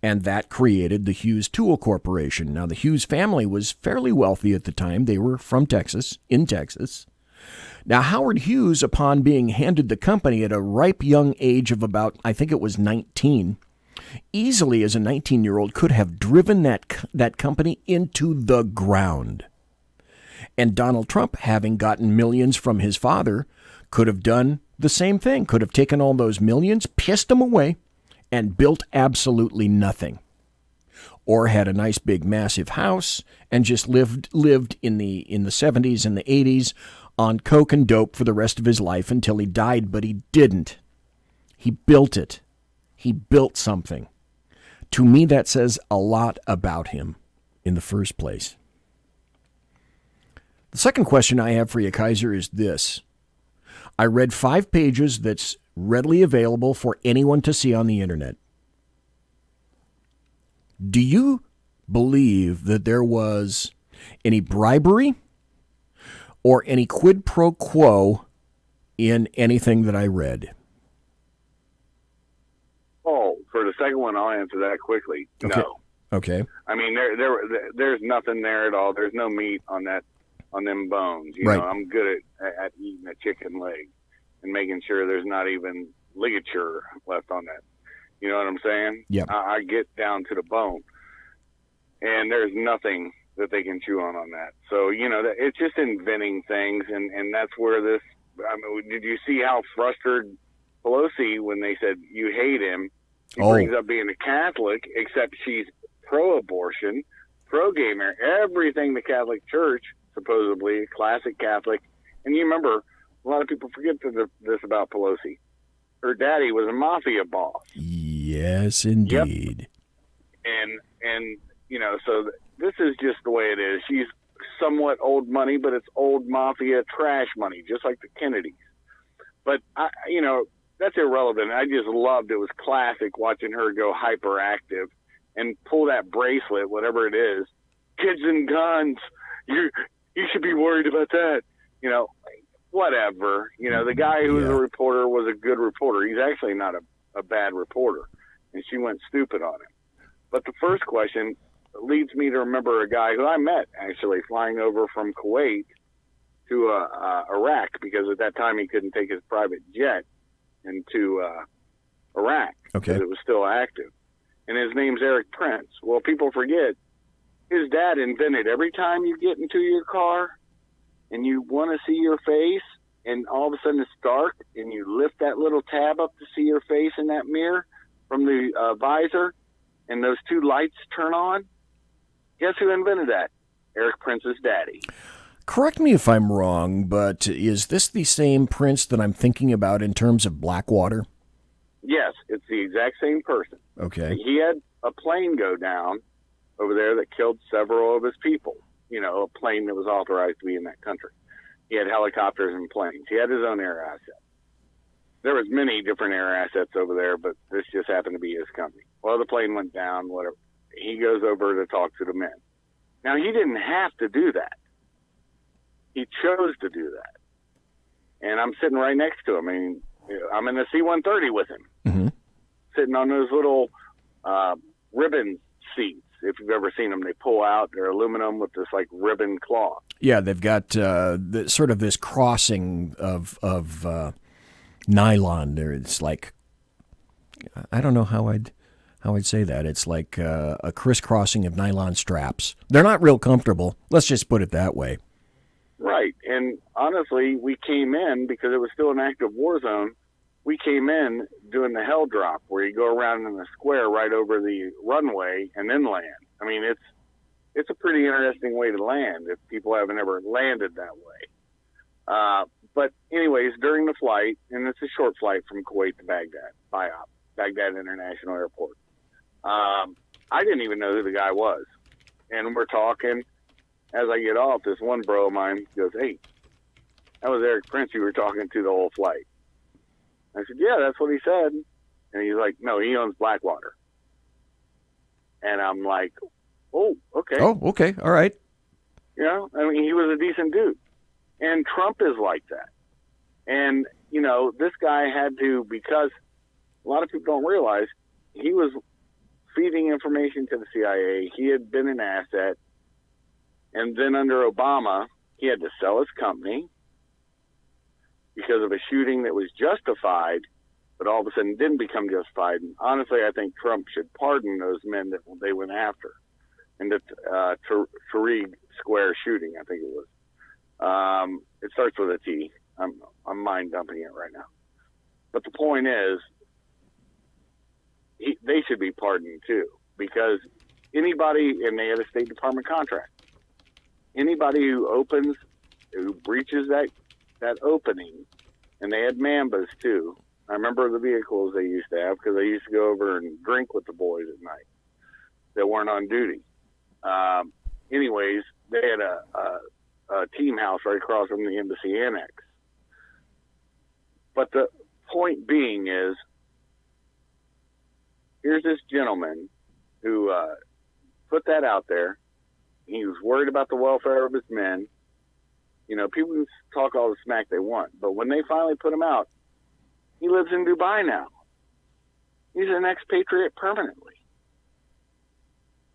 and that created the Hughes Tool Corporation. Now, the Hughes family was fairly wealthy at the time. They were from Texas, in Texas. Now, Howard Hughes, upon being handed the company at a ripe young age of about, I think it was 19, easily as a 19-year-old could have driven that company into the ground. And Donald Trump, having gotten millions from his father, could have done the same thing, could have taken all those millions, pissed them away, and built absolutely nothing. Or had a nice big massive house and just lived in the 70s and the 80s on coke and dope for the rest of his life until he died, but he didn't. He built it. He built something. To me, that says a lot about him in the first place. The second question I have for you, Kaiser, is this. I read 5 pages that's readily available for anyone to see on the internet. Do you believe that there was any bribery or any quid pro quo in anything that I read? Oh, for the second one, I'll answer that quickly. Okay. No. Okay. I mean, there's nothing there at all. There's no meat on them bones. You Right. know, I'm good at eating a chicken leg and making sure there's not even ligature left on that. You know what I'm saying? Yep. I get down to the bone, and there's nothing that they can chew on that. So, you know, it's just inventing things, and that's where this, I mean, did you see how frustrated Pelosi, when they said you hate him, he brings up being a Catholic, except she's pro-abortion, pro-gamer, everything the Catholic Church, supposedly, a classic Catholic. And you remember, a lot of people forget this about Pelosi. Her daddy was a mafia boss. Yes, indeed. Yep. And you know, so this is just the way it is. She's somewhat old money, but it's old mafia trash money, just like the Kennedys. But, you know, that's irrelevant. I just loved it. Was classic watching her go hyperactive and pull that bracelet, whatever it is. Kids and guns. You should be worried about that. You know, whatever. You know, the guy who was a reporter was a good reporter. He's actually not a bad reporter. And she went stupid on him. But the first question leads me to remember a guy who I met, actually, flying over from Kuwait to Iraq, because at that time he couldn't take his private jet into Iraq because it was still active. And his name's Eric Prince. Well, people forget, his dad invented every time you get into your car and you want to see your face and all of a sudden it's dark and you lift that little tab up to see your face in that mirror from the visor and those two lights turn on, Guess who invented that? Eric Prince's daddy. Correct me if I'm wrong, but is this the same Prince that I'm thinking about in terms of Blackwater? Yes, it's the exact same person. Okay. He had a plane go down over there that killed several of his people. You know, a plane that was authorized to be in that country. He had helicopters and planes. He had his own air asset. There was many different air assets over there, but this just happened to be his company. Well, the plane went down, whatever. He goes over to talk to the men. Now, he didn't have to do that. He chose to do that. And I'm sitting right next to him. I mean, I'm in the C-130 with him, sitting on those little ribbon seats. If you've ever seen them, they pull out. They're aluminum with this, like, ribbon cloth. Yeah, they've got sort of this crossing of nylon. There, it's like, I don't know how I'd say that. It's like a crisscrossing of nylon straps. They're not real comfortable. Let's just put it that way. Right. And honestly, we came in because it was still an active war zone. We came in doing the hell drop where you go around in the square right over the runway and then land. I mean, it's a pretty interesting way to land if people haven't ever landed that way. But anyways, during the flight, and it's a short flight from Kuwait to Baghdad, Baghdad International Airport. I didn't even know who the guy was. And we're talking. As I get off, this one bro of mine goes, "Hey, that was Eric Prince you were talking to the whole flight." I said, "Yeah, that's what he said." And he's like, "No, he owns Blackwater." And I'm like, "Oh, okay." Oh, okay. All right. You know, I mean, he was a decent dude. And Trump is like that. And, you know, this guy had to, because a lot of people don't realize, he was feeding information to the CIA. He had been an asset. And then under Obama, he had to sell his company because of a shooting that was justified, but all of a sudden didn't become justified. And honestly, I think Trump should pardon those men that they went after in the Tahrir Square shooting, I think it was. It starts with a T. I'm mind dumping it right now. But the point is, they should be pardoned too, because anybody, and they had a State Department contract, anybody who breaches that opening, and they had Mambas too. I remember the vehicles they used to have because I used to go over and drink with the boys at night that weren't on duty. Anyways, they had a team house right across from the embassy annex. But the point being is, here's this gentleman who put that out there. He was worried about the welfare of his men. You know, people can talk all the smack they want, but when they finally put him out, he lives in Dubai now. He's an expatriate permanently.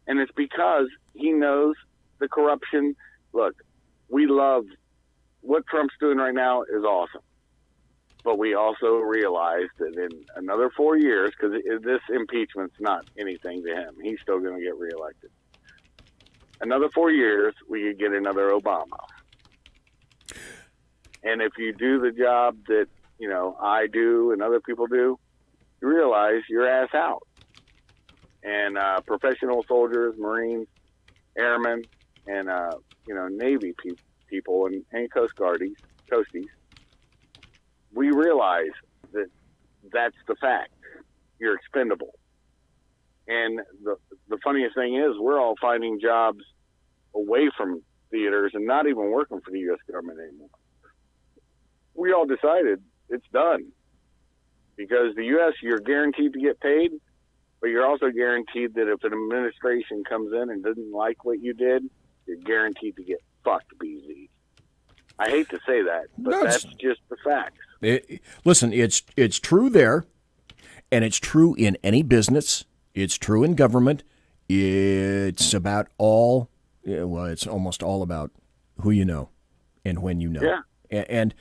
And it's because he knows the corruption. Look, we love what Trump's doing right now is awesome. But we also realize that in another 4 years, because this impeachment's not anything to him, he's still going to get reelected. Another 4 years, we could get another Obama. And if you do the job that, you know, I do and other people do, you realize you're ass out. And professional soldiers, Marines, airmen, and, you know, Navy people and Coast Guardies, Coasties, we realize that that's the fact. You're expendable. And the funniest thing is we're all finding jobs away from theaters and not even working for the U.S. government anymore. We all decided it's done. Because the U.S., you're guaranteed to get paid, but you're also guaranteed that if an administration comes in and doesn't like what you did, you're guaranteed to get fucked, BZ. I hate to say that, but that's just the facts. Listen, it's true there, and it's true in any business. It's true in government. It's about it's almost all about who you know and when you know. Yeah. And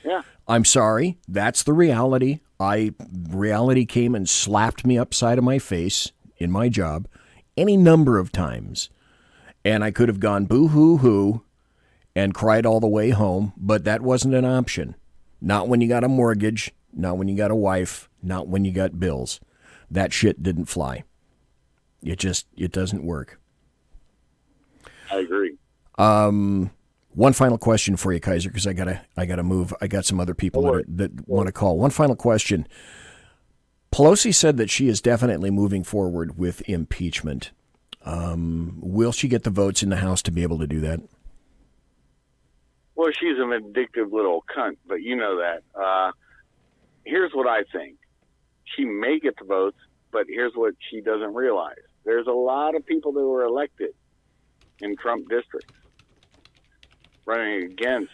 I'm sorry, that's the reality. Reality came and slapped me upside of my face in my job any number of times. And I could have gone boo-hoo-hoo and cried all the way home, but that wasn't an option. Not when you got a mortgage, not when you got a wife, not when you got bills. That shit didn't fly. It doesn't work. I agree. One final question for you, Kaiser, because I gotta move. I got some other people that want to call. One final question. Pelosi said that she is definitely moving forward with impeachment. Will she get the votes in the House to be able to do that? Well, she's a vindictive little cunt, but you know that. Here's what I think. She may get the votes, but here's what she doesn't realize. There's a lot of people that were elected in Trump districts running against,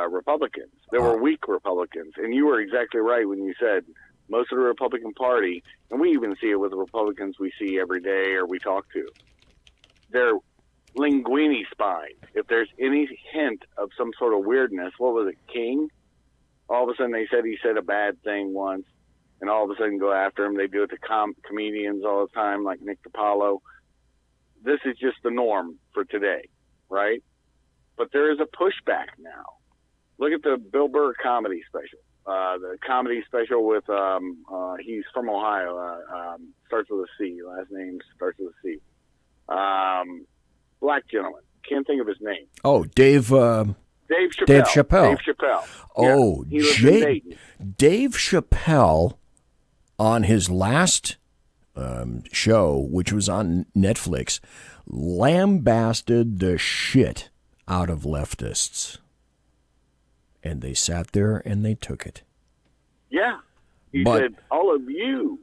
Republicans. There were weak Republicans. And you were exactly right when you said most of the Republican Party, and we even see it with the Republicans we see every day or we talk to, they're linguini spine. If there's any hint of some sort of weirdness, what was it, King? All of a sudden they said he said a bad thing once, and all of a sudden go after him. They do it to comedians all the time, like Nick DiPaolo. This is just the norm for today, right? But there is a pushback now. Look at the Bill Burr comedy special. The comedy special with, he's from Ohio, starts with a C, last name starts with a C. Black gentleman. Can't think of his name. Oh, Dave Chappelle. Dave Chappelle. Oh, yeah. Dave Chappelle on his last show, which was on Netflix, lambasted the shit out of leftists. And they sat there and they took it. Yeah. He said, all of you.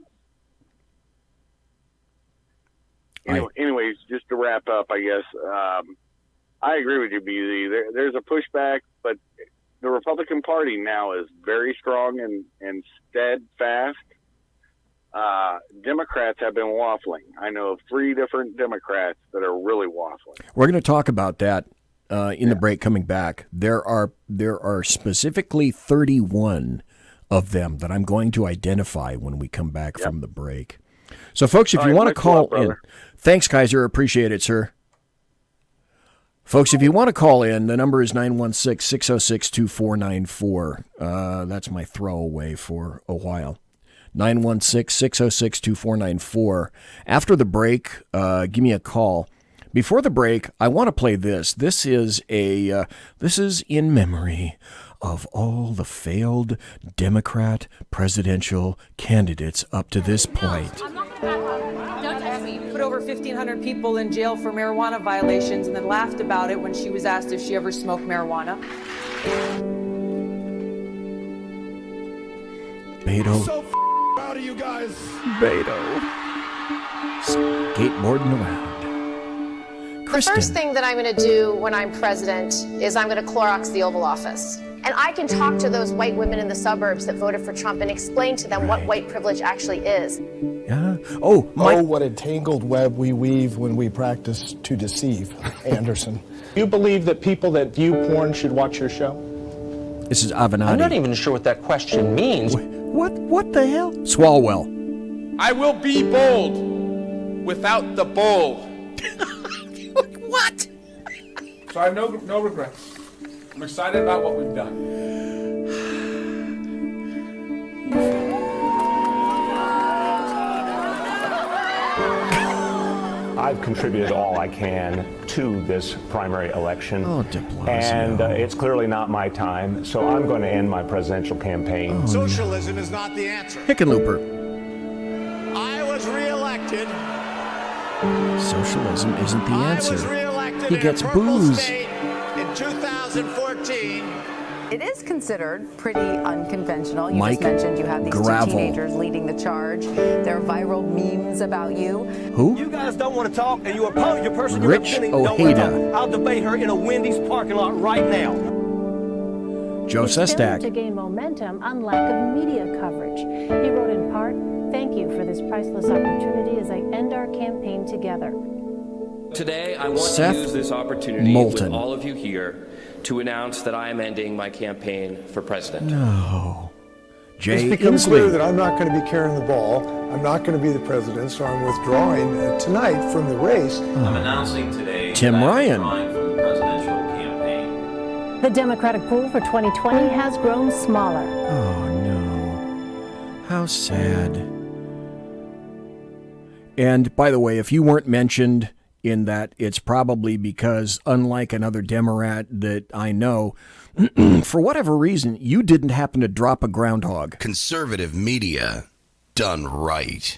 Anyways, just to wrap up, I guess, I agree with you, BZ. There's a pushback, but the Republican Party now is very strong and steadfast. Democrats have been waffling. I know of 3 different Democrats that are really waffling. We're going to talk about that in the break coming back. There are specifically 31 of them that I'm going to identify when we come back from the break. So, folks, if you want to call in, thanks, Kaiser. Appreciate it, sir. Folks, if you want to call in, the number is 916-606-2494. That's my throwaway for a while. 916-606-2494. After the break, give me a call. Before the break, I want to play this. This is in memory of all the failed Democrat presidential candidates up to this point. Put over 1,500 people in jail for marijuana violations and then laughed about it when she was asked if she ever smoked marijuana. Beto. So proud of you guys. Beto. Skateboarding around. Kristen. The first thing that I'm going to do when I'm president is I'm going to Clorox the Oval Office. And I can talk to those white women in the suburbs that voted for Trump and explain to them what white privilege actually is. Yeah. Oh, what a tangled web we weave when we practice to deceive, Anderson. You believe that people that view porn should watch your show? This is Avenatti. I'm not even sure what that question means. What the hell? Swalwell. I will be bold without the bull. What? So I have no regrets. I'm excited about what we've done. I've contributed all I can to this primary election. Oh, de Blasio. And it's clearly not my time, so I'm going to end my presidential campaign. Socialism is not the answer. Hickenlooper. I was reelected. Socialism isn't the answer. I was reelected he gets booze. In 2014. It is considered pretty unconventional. You Mike just mentioned you have these Gravel. 2 teenagers leading the charge. There are viral memes about you. Who? You guys don't want to talk, and you oppose your person you're Rich representing. Don't want to Ojeda. talk. I'll debate her in a Wendy's parking lot right now. Joe Sestak. To gain momentum on lack of media coverage. He wrote in part, "Thank you for this priceless opportunity as I end our campaign together." Today, I want Seth to use this opportunity Moulton. with all of you here to announce that I am ending my campaign for president. No. Jay It's become Inslee. clear that I'm not going to be carrying the ball. I'm not going to be the president, so I'm withdrawing tonight from the race. I'm announcing today Tim that I'm Ryan. withdrawing from the presidential campaign. The Democratic pool for 2020 has grown smaller. Oh, no. How sad. And by the way, if you weren't mentioned in that it's probably because, unlike another Democrat that I know, for whatever reason, you didn't happen to drop a groundhog. Conservative media done right.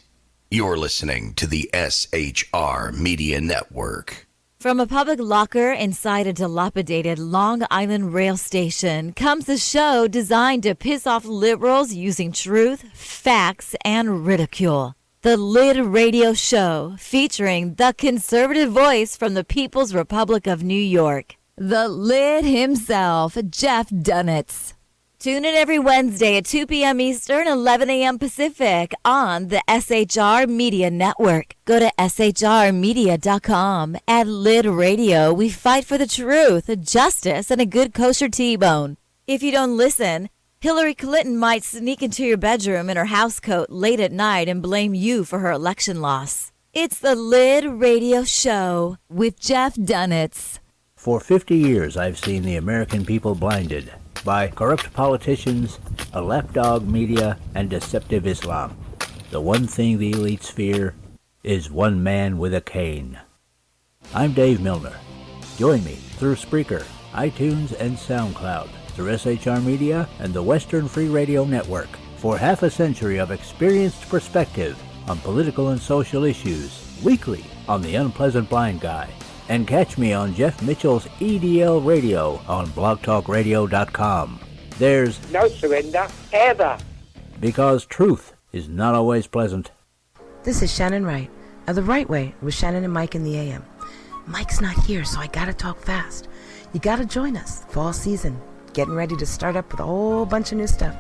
You're listening to the SHR Media Network. From a public locker inside a dilapidated Long Island rail station comes a show designed to piss off liberals using truth, facts, and ridicule. The Lid Radio Show, featuring the conservative voice from the People's Republic of New York, the Lid himself, Jeff Dunitz. Tune in every Wednesday at 2 p.m. Eastern, 11 a.m. Pacific on the SHR Media Network. Go to shrmedia.com. At Lid Radio, we fight for the truth, justice, and a good kosher T-bone. If you don't listen, Hillary Clinton might sneak into your bedroom in her housecoat late at night and blame you for her election loss. It's the Lid Radio Show with Jeff Dunitz. For 50 years, I've seen the American people blinded by corrupt politicians, a lapdog media, and deceptive Islam. The one thing the elites fear is one man with a cane. I'm Dave Milner. Join me through Spreaker, iTunes, and SoundCloud, through SHR Media and the Western Free Radio Network, for half a century of experienced perspective on political and social issues, weekly on The Unpleasant Blind Guy. And catch me on Jeff Mitchell's EDL Radio on blogtalkradio.com. There's no surrender, ever. Because truth is not always pleasant. This is Shannon Wright of The Right Way with Shannon and Mike in the AM. Mike's not here, so I gotta talk fast. You gotta join us. Fall season. Getting ready to start up with a whole bunch of new stuff.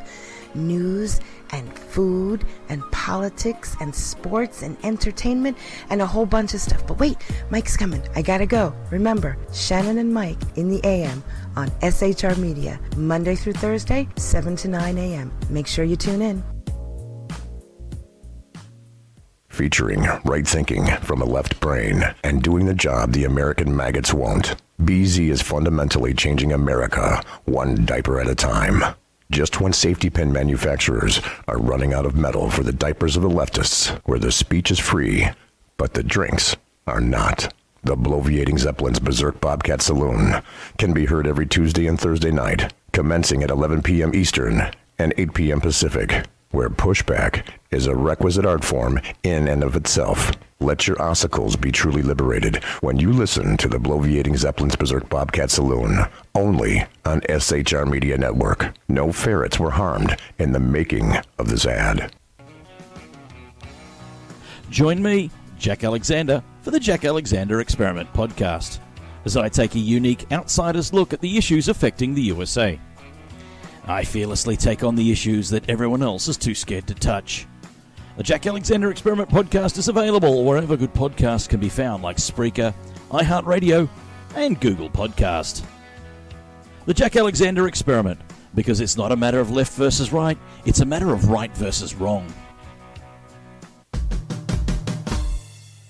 News and food and politics and sports and entertainment and a whole bunch of stuff. But wait, Mike's coming. I gotta go. Remember, Shannon and Mike in the AM on SHR Media, Monday through Thursday, 7 to 9 a.m. Make sure you tune in. Featuring right thinking from a left brain and doing the job the American maggots won't. BZ is fundamentally changing America one diaper at a time. Just when safety pin manufacturers are running out of metal for the diapers of the leftists, where the speech is free, but the drinks are not. The bloviating Zeppelin's Berserk Bobcat Saloon can be heard every Tuesday and Thursday night, commencing at 11 p.m. Eastern and 8 p.m. Pacific, where pushback is a requisite art form in and of itself. Let your ossicles be truly liberated when you listen to the bloviating Zeppelin's Berserk Bobcat Saloon, only on SHR Media Network. No ferrets were harmed in the making of this ad. Join me, Jack Alexander, for the Jack Alexander Experiment podcast, as I take a unique outsider's look at the issues affecting the USA. I fearlessly take on the issues that everyone else is too scared to touch. The Jack Alexander Experiment podcast is available wherever good podcasts can be found, like Spreaker, iHeartRadio, and Google Podcast. The Jack Alexander Experiment, because it's not a matter of left versus right, it's a matter of right versus wrong.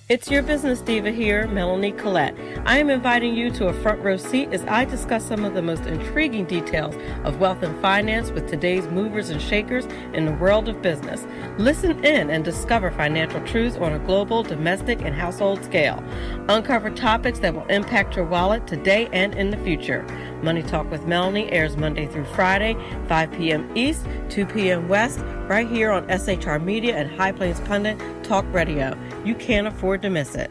It's your business diva here, Melanie Collette. I am inviting you to a front row seat as I discuss some of the most intriguing details of wealth and finance with today's movers and shakers in the world of business. Listen in and discover financial truths on a global, domestic, and household scale. Uncover topics that will impact your wallet today and in the future. Money Talk with Melanie airs Monday through Friday, 5 p.m. East, 2 p.m. West, right here on SHR Media and High Plains Pundit Talk Radio. You can't afford to miss it.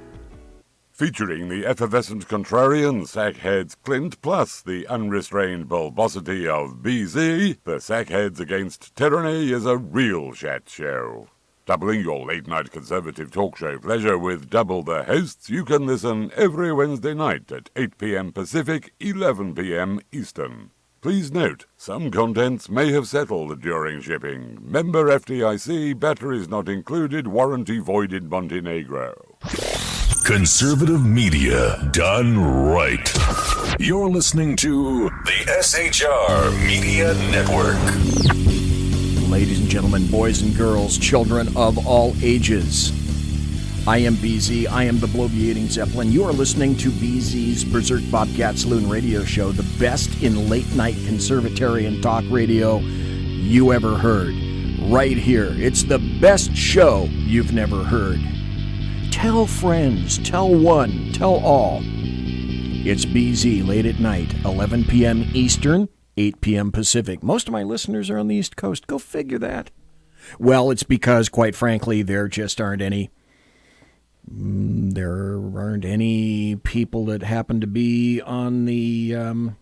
Featuring the effervescent contrarian sackheads Clint, plus the unrestrained bulbosity of BZ, the Sackheads Against Tyranny is a real chat show. Doubling your late-night conservative talk show pleasure with double the hosts, you can listen every Wednesday night at 8 p.m. Pacific, 11 p.m. Eastern. Please note, some contents may have settled during shipping. Member FDIC, batteries not included, warranty void in Montenegro. Conservative media done right. You're listening to the SHR Media Network. Ladies and gentlemen, boys and girls, children of all ages, I am BZ. I am the bloviating Zeppelin. You are listening to BZ's Berserk Bobcat Saloon radio show, the best in late-night conservatarian talk radio you ever heard. Right here. It's the best show you've never heard. Tell friends, tell one, tell all. It's BZ late at night, 11 p.m. Eastern, 8 p.m. Pacific. Most of my listeners are on the East Coast. Go figure that. Well, it's because, quite frankly, there just aren't any. There aren't any people that happen to be on the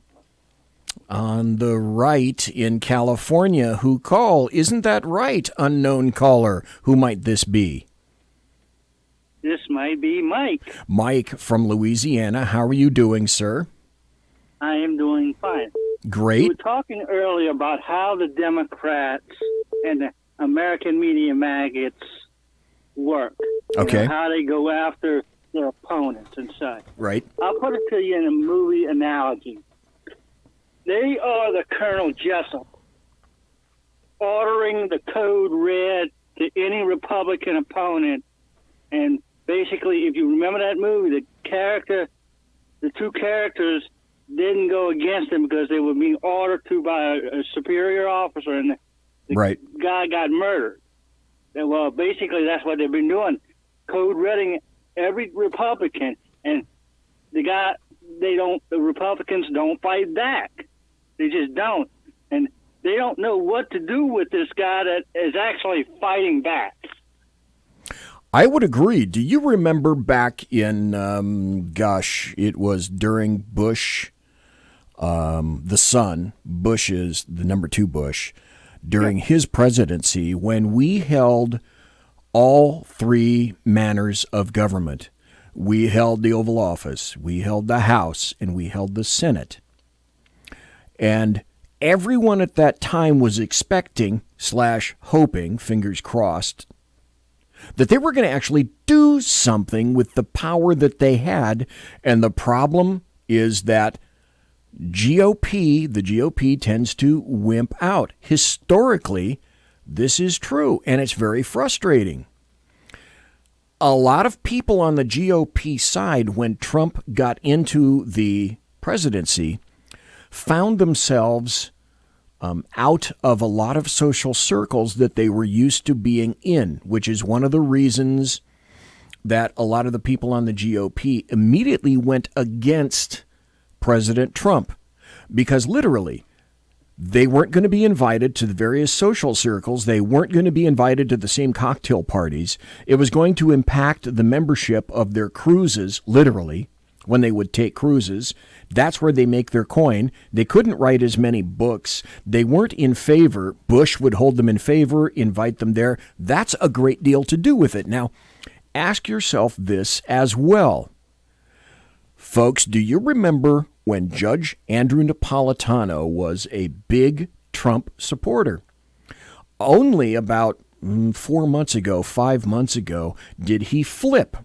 right in California who call. Isn't that right, unknown caller? Who might this be? This might be Mike. Mike from Louisiana. How are you doing, sir? I am doing fine. Great. We were talking earlier about how the Democrats and the American media maggots work. Okay. How they go after their opponents and such. Right. I'll put it to you in a movie analogy. They are the Colonel Jessup ordering the code red to any Republican opponent. And basically, if you remember that movie, the two characters didn't go against him because they were being ordered to by a superior officer, and the guy got murdered. And, well, basically, that's what they've been doing, code redding every Republican, and the Republicans don't fight back. They just don't, and they don't know what to do with this guy that is actually fighting back. I would agree. Do you remember back in, it was during Bush, the son, Bush is the number 2 Bush, during his presidency, when we held all 3 manners of government. We held the Oval Office, we held the House, and we held the Senate. And everyone at that time was expecting / hoping, fingers crossed, that they were going to actually do something with the power that they had. And the problem is that the GOP tends to wimp out. Historically, this is true, and it's very frustrating. A lot of people on the GOP side, when Trump got into the presidency, found themselves out of a lot of social circles that they were used to being in, which is one of the reasons that a lot of the people on the GOP immediately went against President Trump, because literally they weren't going to be invited to the various social circles. They weren't going to be invited to the same cocktail parties. It was going to impact the membership of their cruises, literally, when they would take cruises. That's where they make their coin. They couldn't write as many books. They weren't in favor. Bush would hold them in favor, invite them there. That's a great deal to do with it. Now, ask yourself this as well. Folks, do you remember when Judge Andrew Napolitano was a big Trump supporter? Only about 5 months ago, did he flip.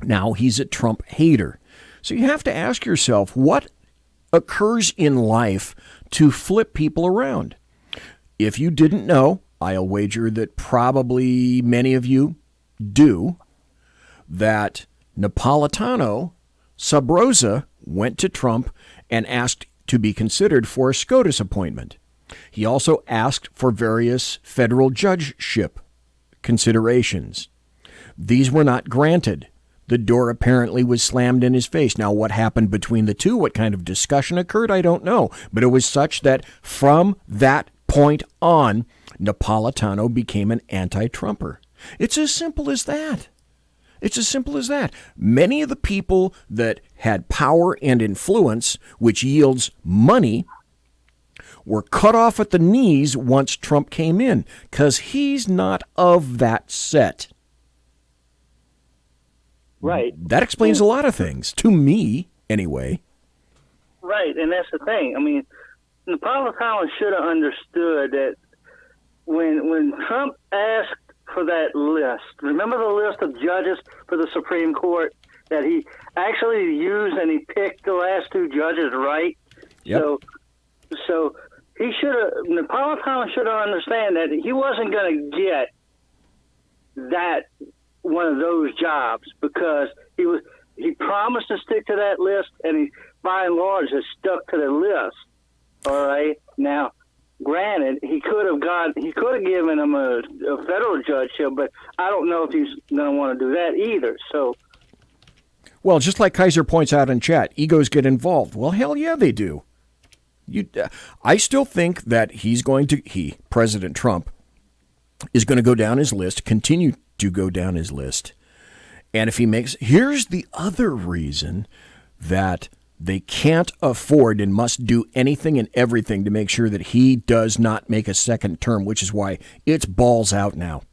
Now he's a Trump hater. So you have to ask yourself, what occurs in life to flip people around? If you didn't know, I'll wager that probably many of you do, that Napolitano sub rosa went to Trump and asked to be considered for a SCOTUS appointment. He also asked for various federal judgeship considerations. These were not granted. The door apparently was slammed in his face. Now, what happened between the two, what kind of discussion occurred, I don't know. But it was such that from that point on, Napolitano became an anti-Trumper. It's as simple as that. It's as simple as that. Many of the people that had power and influence, which yields money, were cut off at the knees once Trump came in, because he's not of that set. Right. That explains a lot of things, to me, anyway. Right, and that's the thing. I mean, Napolitano should have understood that when Trump asked for that list, remember the list of judges for the Supreme Court that he actually used, and he picked the last 2 judges, right? Yep. So he should have, Napolitano should have understand that he wasn't going to get that one of those jobs, because he promised to stick to that list, and he by and large has stuck to the list. All right, now granted, he could have given him a federal judgeship, but I don't know if he's going to want to do that either. So, well, just like Kaiser points out in chat, egos get involved. Well, hell yeah, they do. I still think that President Trump, is going to go down his list, continue to go down his list. And if he here's the other reason that they can't afford and must do anything and everything to make sure that he does not make a second term, which is why it's balls out now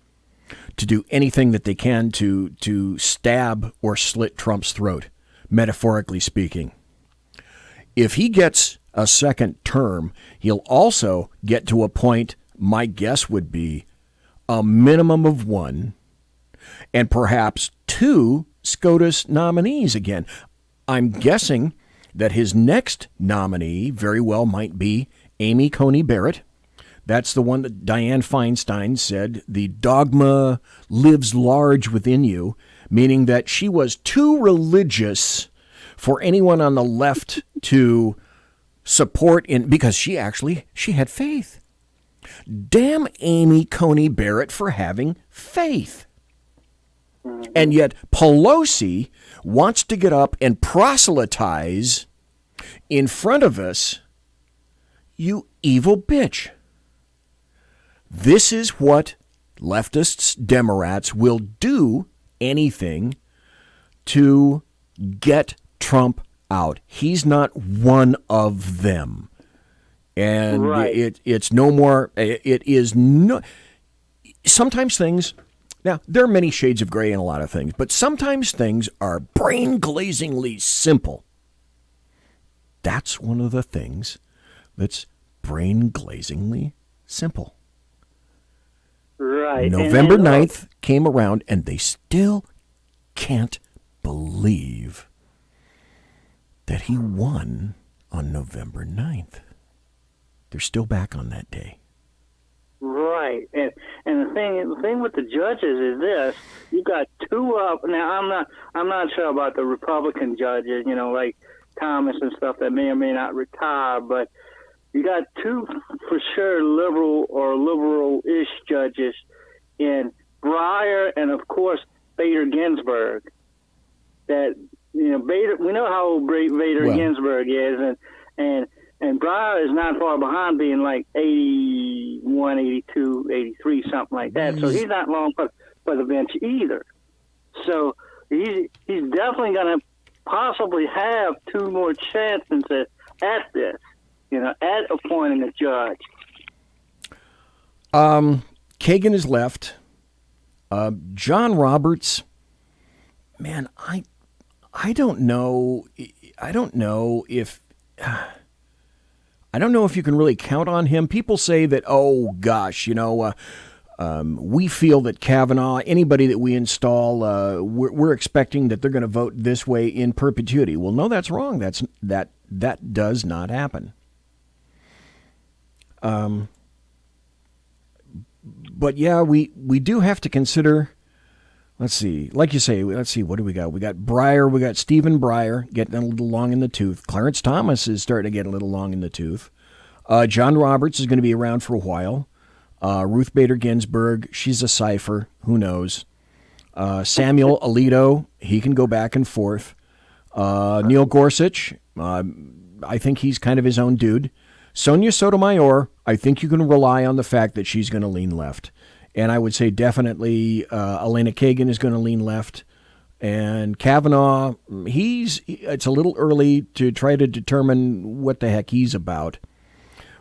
to do anything that they can to stab or slit Trump's throat, metaphorically speaking. If he gets a second term, he'll also get to a point, my guess would be, a minimum of 1 and perhaps 2 SCOTUS nominees again. I'm guessing that his next nominee very well might be Amy Coney Barrett. That's the one that Dianne Feinstein said the dogma lives large within you, meaning that she was too religious for anyone on the left to support because she had faith. Damn Amy Coney Barrett for having faith. And yet Pelosi wants to get up and proselytize in front of us, you evil bitch. This is what leftists, Democrats will do anything to get Trump out. He's not one of them. And right. It's no more, it is no, sometimes things, now there are many shades of gray in a lot of things, but sometimes things are brain-glazingly simple. That's one of the things that's brain-glazingly simple. Right. November 9th came around and they still can't believe that he won on November 9th. They're still back on that day. Right, and the thing with the judges is this: you got 2 up. Now I'm not sure about the Republican judges, like Thomas and stuff that may or may not retire, but you got 2 for sure liberal or liberal-ish judges in Breyer and of course Bader Ginsburg. That Bader, we know how old Bader Ginsburg is, and Breyer is not far behind, being like 81, 82, 83, something like that. So he's not long for the bench either. So he's definitely going to possibly have 2 more chances at this, at appointing a judge. Kagan is left. John Roberts, man, I don't know if you can really count on him. People say that, oh gosh, we feel that Kavanaugh, anybody that we install, we're expecting that they're going to vote this way in perpetuity. Well, no, that's wrong. That does not happen. But yeah, we do have to consider. Let's see. Like you say, what do we got? We got Breyer. We got Stephen Breyer getting a little long in the tooth. Clarence Thomas is starting to get a little long in the tooth. John Roberts is going to be around for a while. Ruth Bader Ginsburg, she's a cipher. Who knows? Samuel Alito, he can go back and forth. Neil Gorsuch, I think he's kind of his own dude. Sonia Sotomayor, I think you can rely on the fact that she's going to lean left. And I would say definitely Elena Kagan is going to lean left. And Kavanaugh, it's a little early to try to determine what the heck he's about.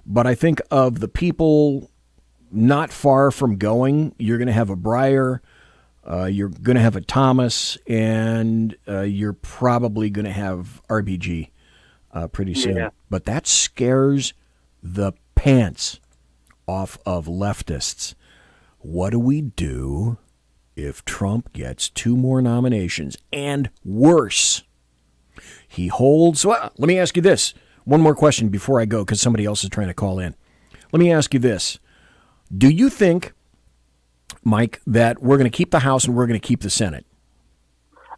But I think of the people not far from going, you're going to have a Breyer, you're going to have a Thomas, and you're probably going to have RBG pretty soon. Yeah. But that scares the pants off of leftists. What do we do if Trump gets 2 more nominations? And worse, he holds... Well, let me ask you this. One more question before I go, because somebody else is trying to call in. Let me ask you this. Do you think, Mike, that we're going to keep the House and we're going to keep the Senate?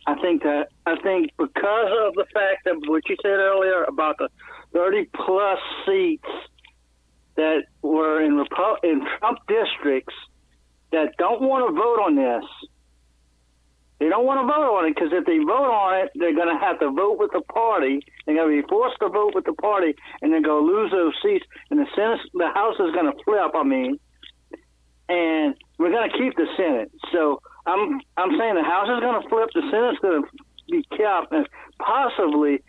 I think because of the fact that what you said earlier about the 30-plus seats that were in Trump districts that don't want to vote on this. They don't want to vote on it because if they vote on it, they're going to have to vote with the party. They're going to be forced to vote with the party, and they're going to lose those seats. And the House is going to flip. And we're going to keep the Senate. So I'm saying the House is going to flip. The Senate's going to be kept and possibly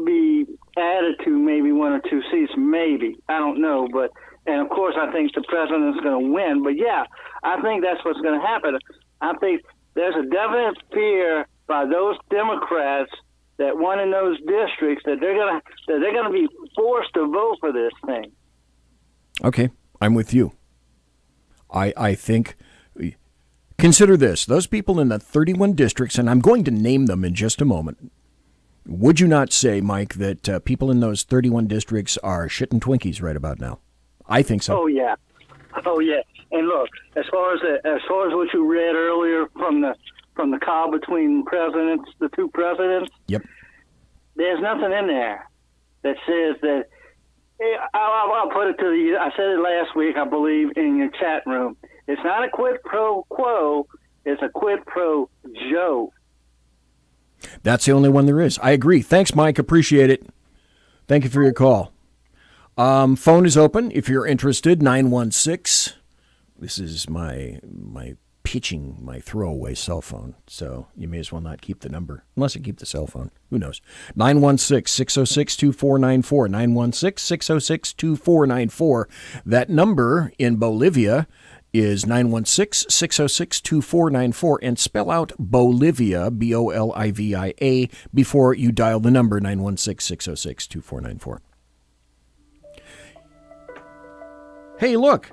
be added to maybe 1 or 2 seats, maybe. I don't know, and of course I think the president's going to win. But yeah, I think that's what's going to happen. I think there's a definite fear by those Democrats that won in those districts that they're going to be forced to vote for this thing. Okay, I'm with you. I think, consider this, those people in the 31 districts, and I'm going to name them in just a moment. Would you not say, Mike, that people in those 31 districts are shitting Twinkies right about now? I think so. Oh yeah. And look, as far as what you read earlier from the call between presidents, the two presidents. Yep. There's nothing in there that says that. I'll put it to you. I said it last week, I believe, in your chat room. It's not a quid pro quo. It's a quid pro Joe. That's the only one there is. I agree. Thanks, Mike. Appreciate it. Thank you for your call. Phone is open if you're interested. 916. This is my pitching, my throwaway cell phone. So you may as well not keep the number, unless you keep the cell phone. Who knows? 916-606-2494. 916-606-2494. That number in Bolivia is 916-606-2494, and spell out Bolivia, Bolivia, before you dial the number 916-606-2494. Hey, look.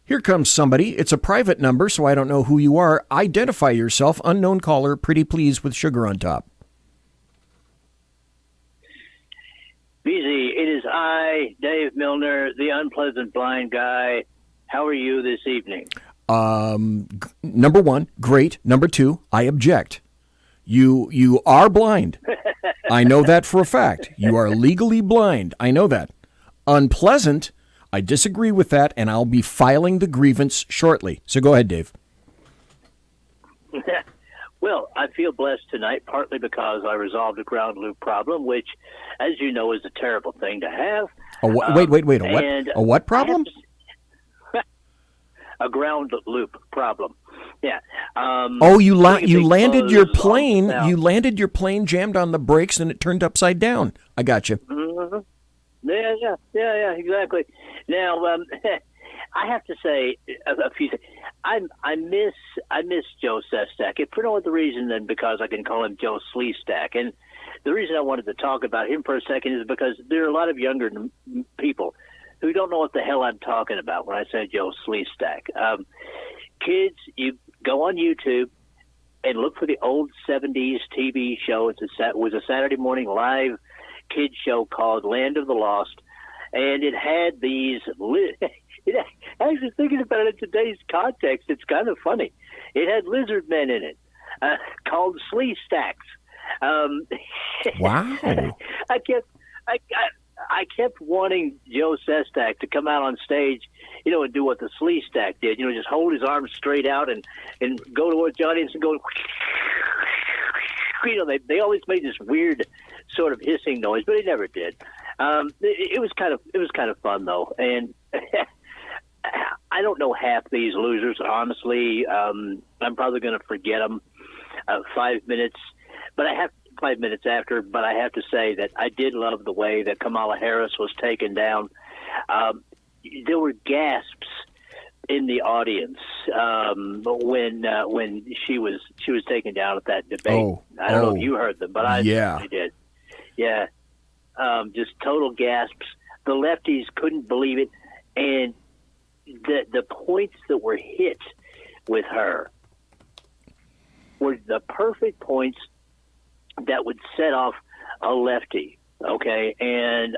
Here comes somebody. It's a private number, so I don't know who you are. Identify yourself. Unknown caller, pretty please, with sugar on top. BZ, it is I, Dave Milner, the unpleasant blind guy. How are you this evening? Number one, great. Number two, I object. You are blind. I know that for a fact. You are legally blind. I know that. Unpleasant, I disagree with that, and I'll be filing the grievance shortly. So go ahead, Dave. Well, I feel blessed tonight, partly because I resolved a ground loop problem, which, as you know, is a terrible thing to have. Wait. A what problem? A ground loop problem. Yeah. You landed your plane. You landed your plane, jammed on the brakes, and it turned upside down. I got you. Mm-hmm. Yeah, exactly. Now, I have to say a few things. I miss Joe Sestak, if for no other reason than because I can call him Joe Sleestack. And the reason I wanted to talk about him for a second is because there are a lot of younger people who don't know what the hell I'm talking about when I say Joe Sleestack. Kids, you go on YouTube and look for the old 70s TV show. It was a Saturday morning live kids show called Land of the Lost, and it had these. Actually, thinking about it in today's context, it's kind of funny. It had lizard men in it, called Sleestacks. Wow! I kept wanting Joe Sestak to come out on stage, and do what the Sleestack did. Just hold his arms straight out and go towards the audience and go. They always made this weird sort of hissing noise, but he never did. It was kind of fun though, and I don't know half these losers, honestly. I'm probably going to forget them 5 minutes, but 5 minutes after. But I have to say that I did love the way that Kamala Harris was taken down. There were gasps in the audience when she was taken down at that debate. I don't know if you heard them, but I did. Yeah, just total gasps. The lefties couldn't believe it, and the points that were hit with her were the perfect points that would set off a lefty. Okay, and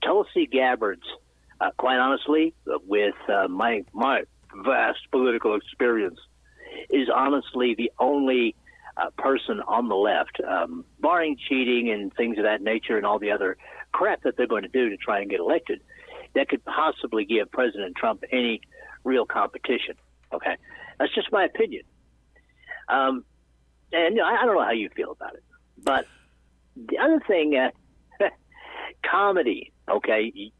Tulsi Gabbard's. Quite honestly, with my vast political experience, is honestly the only person on the left, barring cheating and things of that nature and all the other crap that they're going to do to try and get elected that could possibly give President Trump any real competition. Okay, that's just my opinion. And I don't know how you feel about it, but the other thing, comedy. Okay,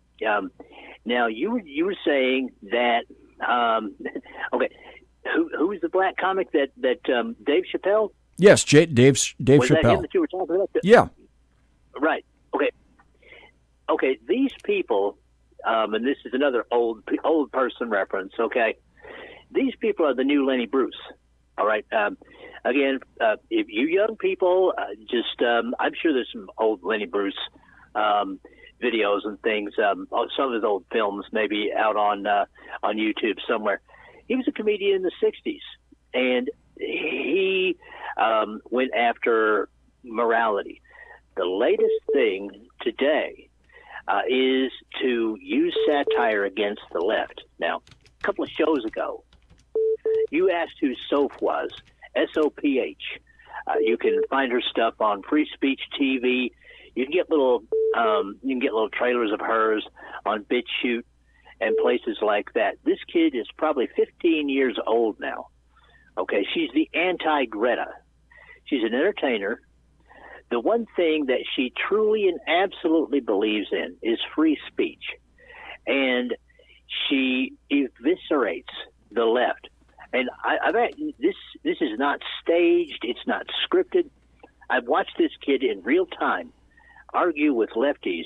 now you were saying that. Okay, who was the black comic that Dave Chappelle? Yes, Dave was Chappelle. That him that you were talking about? Yeah. Right. Okay. These people, and this is another old person reference. Okay, these people are the new Lenny Bruce. All right. Again, if you young people, I'm sure there's some old Lenny Bruce videos and things. Some of his old films, maybe out on YouTube somewhere. He was a comedian in the '60s, and he went after morality. The latest thing today is to use satire against the left. Now, a couple of shows ago, you asked who Soph was, S-O-P-H. You can find her stuff on Free Speech TV. You can get little trailers of hers on BitChute and places like that. This kid is probably 15 years old now. Okay, she's the anti-Greta. She's an entertainer. The one thing that she truly and absolutely believes in is free speech. And she eviscerates the left. And this is not staged. It's not scripted. I've watched this kid in real time argue with lefties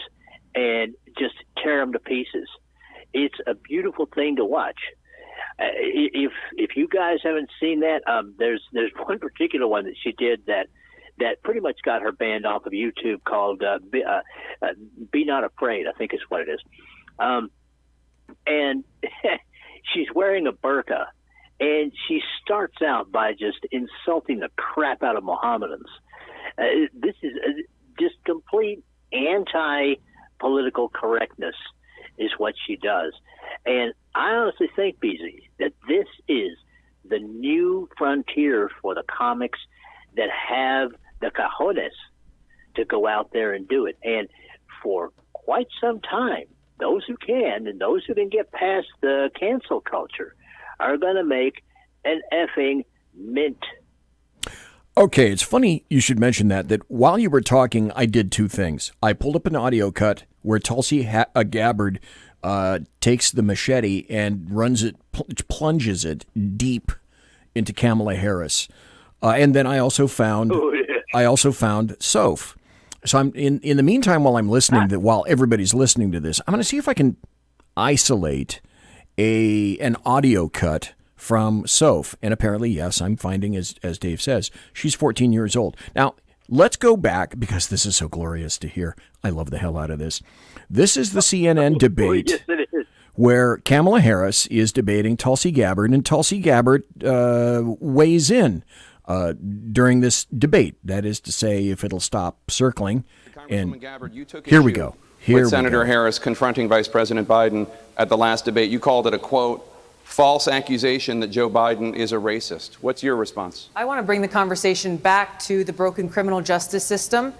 and just tear them to pieces. It's a beautiful thing to watch. If you guys haven't seen that, there's one particular one that she did that pretty much got her banned off of YouTube called Be Not Afraid, I think is what it is. And she's wearing a burqa, and she starts out by just insulting the crap out of Mohammedans. This is just complete anti-political correctness is what she does. And I honestly think, BZ, that this is the new frontier for the comics that have the cojones to go out there and do it. And for quite some time, those who can and those who can get past the cancel culture are going to make an effing mint. Okay, it's funny you should mention that while you were talking, I did two things. I pulled up an audio cut where Tulsi Gabbard takes the machete and plunges it deep into Kamala Harris. And then I also found Soph. So I'm in the meantime, while I'm listening, while everybody's listening to this, I'm going to see if I can isolate an audio cut from Soph. And apparently, yes, I'm finding, as Dave says, she's 14 years old. Now, let's go back, because this is so glorious to hear. I love the hell out of this. This is the CNN debate where Kamala Harris is debating Tulsi Gabbard, and Tulsi Gabbard weighs in during this debate. That is to say, if it'll stop circling. And Gabbard, you took here we go. With Senator Harris confronting Vice President Biden at the last debate. You called it a, quote, false accusation that Joe Biden is a racist. What's your response? I want to bring the conversation back to the broken criminal justice system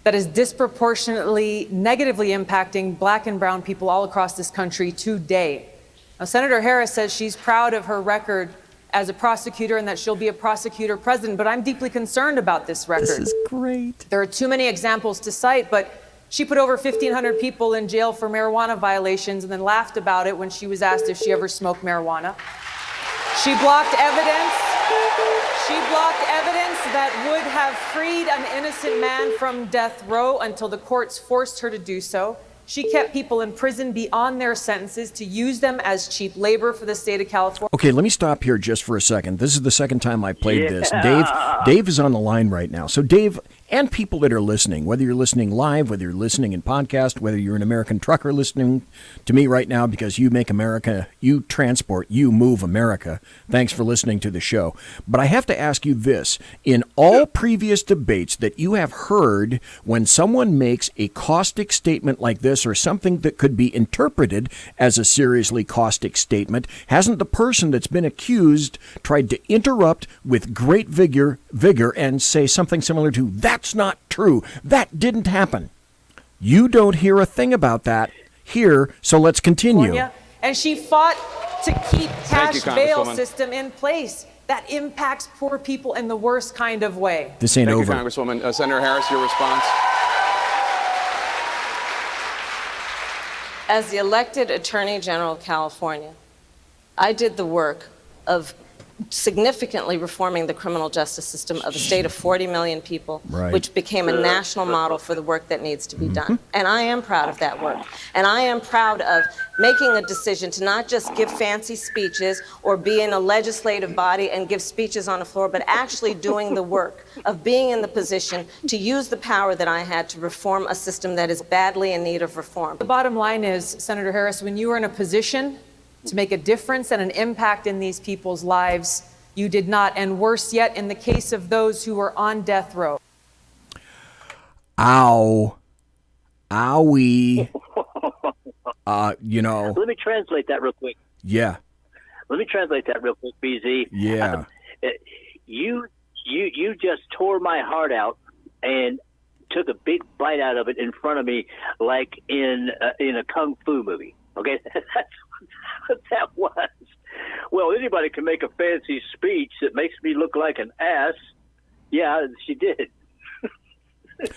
that is disproportionately negatively impacting black and brown people all across this country today. Now, Senator Harris says she's proud of her record as a prosecutor and that she'll be a prosecutor president, but I'm deeply concerned about this record. This is great. There are too many examples to cite, but she put over 1,500 people in jail for marijuana violations and then laughed about it when she was asked if she ever smoked marijuana. She blocked evidence. She blocked evidence that would have freed an innocent man from death row until the courts forced her to do so. She kept people in prison beyond their sentences to use them as cheap labor for the state of California. Okay, let me stop here just for a second. This is the second time I played this. Dave is on the line right now. So Dave, and people that are listening, whether you're listening live, whether you're listening in podcast, whether you're an American trucker listening to me right now because you make America, you transport, you move America. Thanks for listening to the show. But I have to ask you this. In all previous debates that you have heard, when someone makes a caustic statement like this or something that could be interpreted as a seriously caustic statement, hasn't the person that's been accused tried to interrupt with great vigor and say something similar to, that's not true, that didn't happen? You don't hear a thing about that here, so let's continue. And she fought to keep cash bail Congresswoman. system in place that impacts poor people in the worst kind of way. This ain't over. Thank you, Congresswoman. Senator Harris, your response. As the elected Attorney General of California, I did the work of significantly reforming the criminal justice system of a state of 40 million people, Right. which became a national model for the work that needs to be done. And I am proud of that work. And I am proud of making a decision to not just give fancy speeches or be in a legislative body and give speeches on the floor, but actually doing the work of being in the position to use the power that I had to reform a system that is badly in need of reform. The bottom line is, Senator Harris, when you were in a position to make a difference and an impact in these people's lives, you did not. And worse yet, in the case of those who were on death row. Ow. Owie. You know. Let me translate that real quick. Yeah. Let me translate that real quick, BZ. Yeah. You just tore my heart out and took a big bite out of it in front of me, like in a kung fu movie. Okay, that's what that was. Well, anybody can make a fancy speech that makes me look like an ass. Yeah, she did. It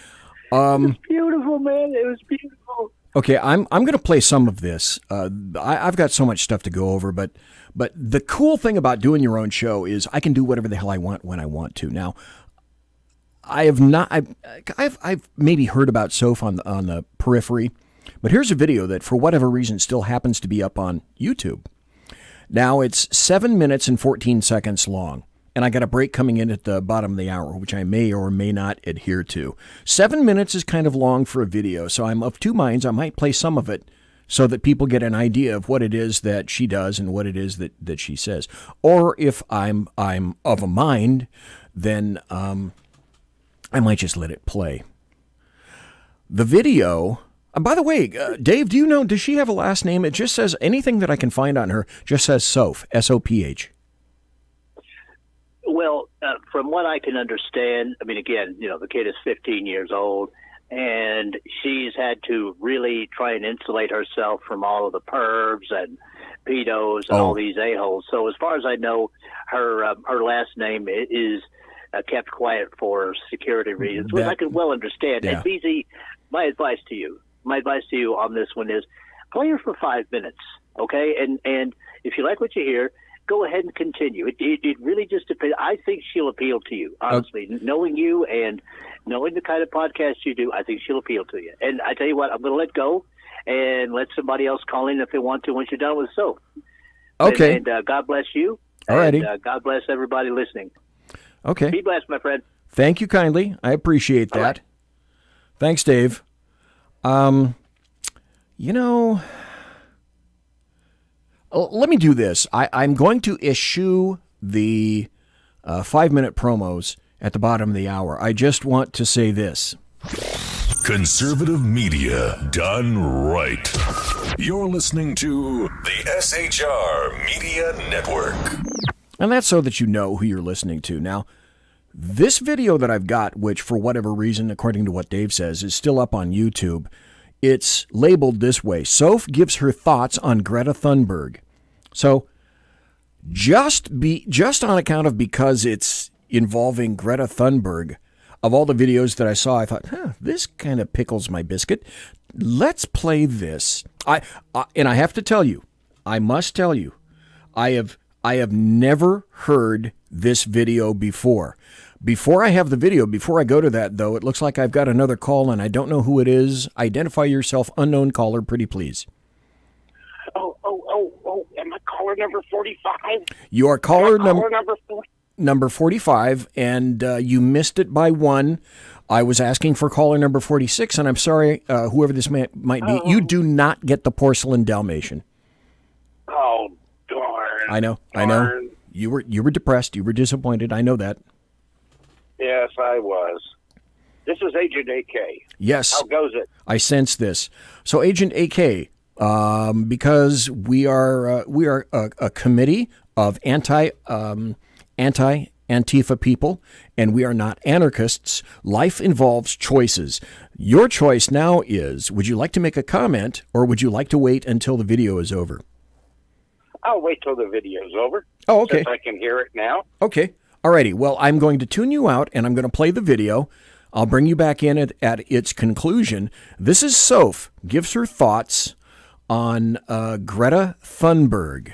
was beautiful, man. It was beautiful. Okay, I'm going to play some of this. I've got so much stuff to go over, but the cool thing about doing your own show is I can do whatever the hell I want when I want to. Now, I've maybe heard about Soph on the periphery, but here's a video that for whatever reason still happens to be up on YouTube. Now it's 7 minutes and 14 seconds long, and I got a break coming in at the bottom of the hour, which I may or may not adhere to. 7 minutes is kind of long for a video, so I'm of two minds. I might play some of it so that people get an idea of what it is that she does and what it is that she says. Or if I'm of a mind, then I might just let it play. The video. By the way, Dave, do you know, does she have a last name? It just says, anything that I can find on her just says Soph, S-O-P-H. Well, from what I can understand, I mean, again, the kid is 15 years old, and she's had to really try and insulate herself from all of the pervs and pedos and all these a-holes. So as far as I know, her last name is kept quiet for security reasons, which I can well understand. Yeah. And BZ, my advice to you on this one is play her for 5 minutes, okay? And if you like what you hear, go ahead and continue. It really just depends. I think she'll appeal to you, honestly. Knowing you and knowing the kind of podcast you do, I think she'll appeal to you. And I tell you what, I'm going to let go and let somebody else call in if they want to once you're done with Soph. Okay. And God bless you. Alrighty. And God bless everybody listening. Okay. Be blessed, my friend. Thank you kindly. I appreciate that. Right. Thanks, Dave. Let me do this. I'm going to eschew the 5-minute promos at the bottom of the hour. I just want to say this. Conservative media done right. You're listening to the SHR Media Network. And that's so that you know who you're listening to. Now, this video that I've got, which for whatever reason, according to what Dave says, is still up on YouTube, it's labeled this way. Soph gives her thoughts on Greta Thunberg. So just on account of because it's involving Greta Thunberg, of all the videos that I saw, I thought, this kind of pickles my biscuit. Let's play this. And I have to tell you, I must tell you, I have never heard this video before. Before I have the video, before I go to that, though, it looks like I've got another call, and I don't know who it is. Identify yourself, unknown caller, pretty please. Oh, am I caller number 45? You are caller number 40? Number 45, and you missed it by one. I was asking for caller number 46, and I'm sorry, whoever this might be, you do not get the porcelain Dalmatian. Oh, darn. I know. You were depressed. You were disappointed. I know that. Yes, I was. This is Agent AK. Yes. How goes it? I sense this. So, Agent AK, because we are a committee of anti Antifa people, and we are not anarchists. Life involves choices. Your choice now is, would you like to make a comment, or would you like to wait until the video is over? I'll wait till the video's over. Oh, okay. Since I can hear it now. Okay. Alrighty. Well, I'm going to tune you out, and I'm going to play the video. I'll bring you back in at its conclusion. This is Soph. Gives her thoughts on Greta Thunberg.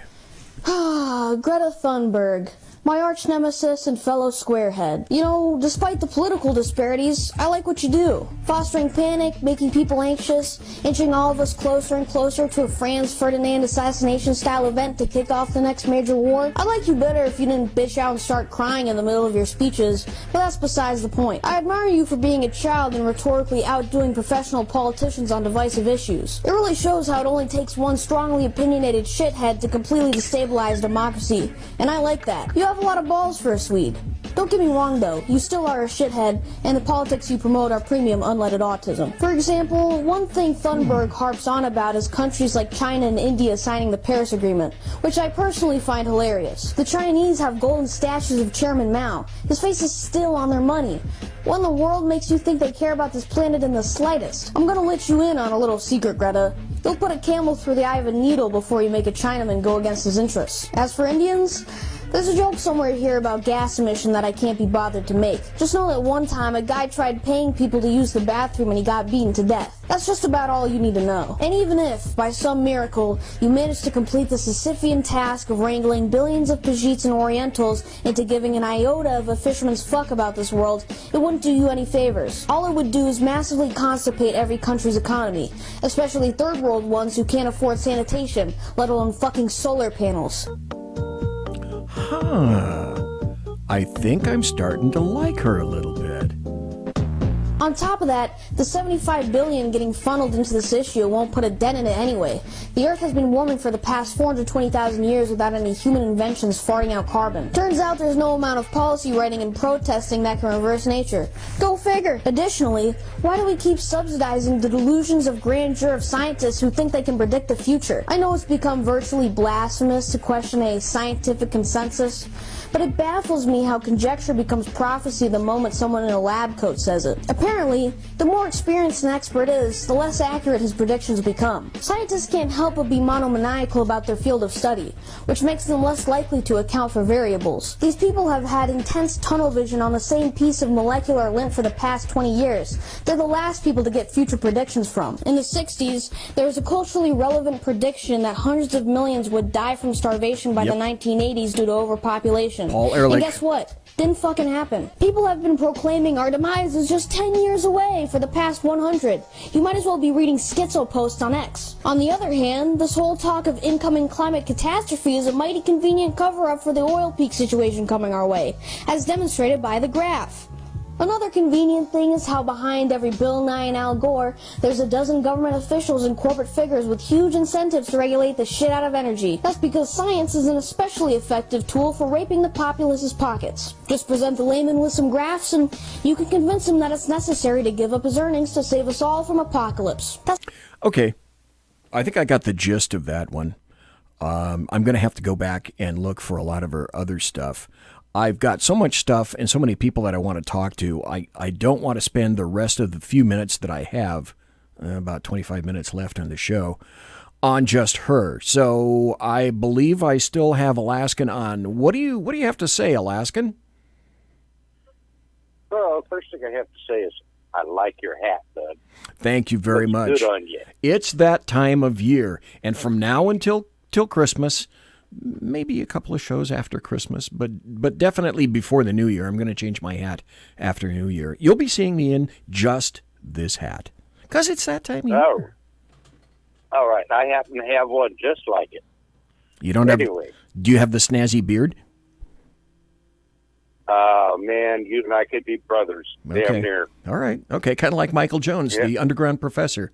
Greta Thunberg, my arch nemesis and fellow squarehead. You know, despite the political disparities, I like what you do. Fostering panic, making people anxious, inching all of us closer and closer to a Franz Ferdinand assassination-style event to kick off the next major war. I'd like you better if you didn't bitch out and start crying in the middle of your speeches, but that's besides the point. I admire you for being a child and rhetorically outdoing professional politicians on divisive issues. It really shows how it only takes one strongly opinionated shithead to completely destabilize democracy, and I like that. You have a lot of balls for a Swede. Don't get me wrong though, you still are a shithead, and the politics you promote are premium unleaded autism. For example, one thing Thunberg harps on about is countries like China and India signing the Paris Agreement, which I personally find hilarious. The Chinese have golden statues of Chairman Mao. His face is still on their money. What in the world makes you think they care about this planet in the slightest? I'm gonna let you in on a little secret, Greta. You'll put a camel through the eye of a needle before you make a Chinaman go against his interests. As for Indians, there's a joke somewhere here about gas emission that I can't be bothered to make. Just know that one time a guy tried paying people to use the bathroom and he got beaten to death. That's just about all you need to know. And even if, by some miracle, you manage to complete the Sisyphean task of wrangling billions of Pajites and Orientals into giving an iota of a fisherman's fuck about this world, it wouldn't do you any favors. All it would do is massively constipate every country's economy, especially third world ones who can't afford sanitation, let alone fucking solar panels. I think I'm starting to like her a little bit. On top of that, the $75 billion getting funneled into this issue won't put a dent in it anyway. The Earth has been warming for the past 420,000 years without any human inventions farting out carbon. Turns out there's no amount of policy writing and protesting that can reverse nature. Go figure. Additionally, why do we keep subsidizing the delusions of grandeur of scientists who think they can predict the future? I know it's become virtually blasphemous to question a scientific consensus, but it baffles me how conjecture becomes prophecy the moment someone in a lab coat says it. Apparently, the more experienced an expert is, the less accurate his predictions become. Scientists can't help but be monomaniacal about their field of study, which makes them less likely to account for variables. These people have had intense tunnel vision on the same piece of molecular lint for the past 20 years. They're the last people to get future predictions from. In the 60s, there was a culturally relevant prediction that hundreds of millions would die from starvation by the 1980s due to overpopulation. Paul Ehrlich. And guess what? Didn't fucking happen. People have been proclaiming our demise is just 10 years away for the past 100. You might as well be reading schizo posts on X. On the other hand, this whole talk of incoming climate catastrophe is a mighty convenient cover-up for the oil peak situation coming our way, as demonstrated by the graph. Another convenient thing is how behind every Bill Nye and Al Gore, there's a dozen government officials and corporate figures with huge incentives to regulate the shit out of energy. That's because science is an especially effective tool for raping the populace's pockets. Just present the layman with some graphs and you can convince him that it's necessary to give up his earnings to save us all from apocalypse. Okay, I think I got the gist of that one. I'm going to have to go back and look for a lot of her other stuff. I've got so much stuff and so many people that I want to talk to. I don't want to spend the rest of the few minutes that I have, about 25 minutes left on the show, on just her. So I believe I still have Alaskan on. What do you have to say, Alaskan? Well, first thing I have to say is I like your hat, bud. Thank you very much. Good on you. It's that time of year, and from now until Christmas, maybe a couple of shows after Christmas, but definitely before the new year. I'm going to change my hat after New Year. You'll be seeing me in just this hat because it's that time of year. Oh, all right. I happen to have one just like it. You don't anyway. Do you have the snazzy beard? Man, you and I could be brothers. Okay. Damn near. All right. Okay, kind of like Michael Jones, the underground professor.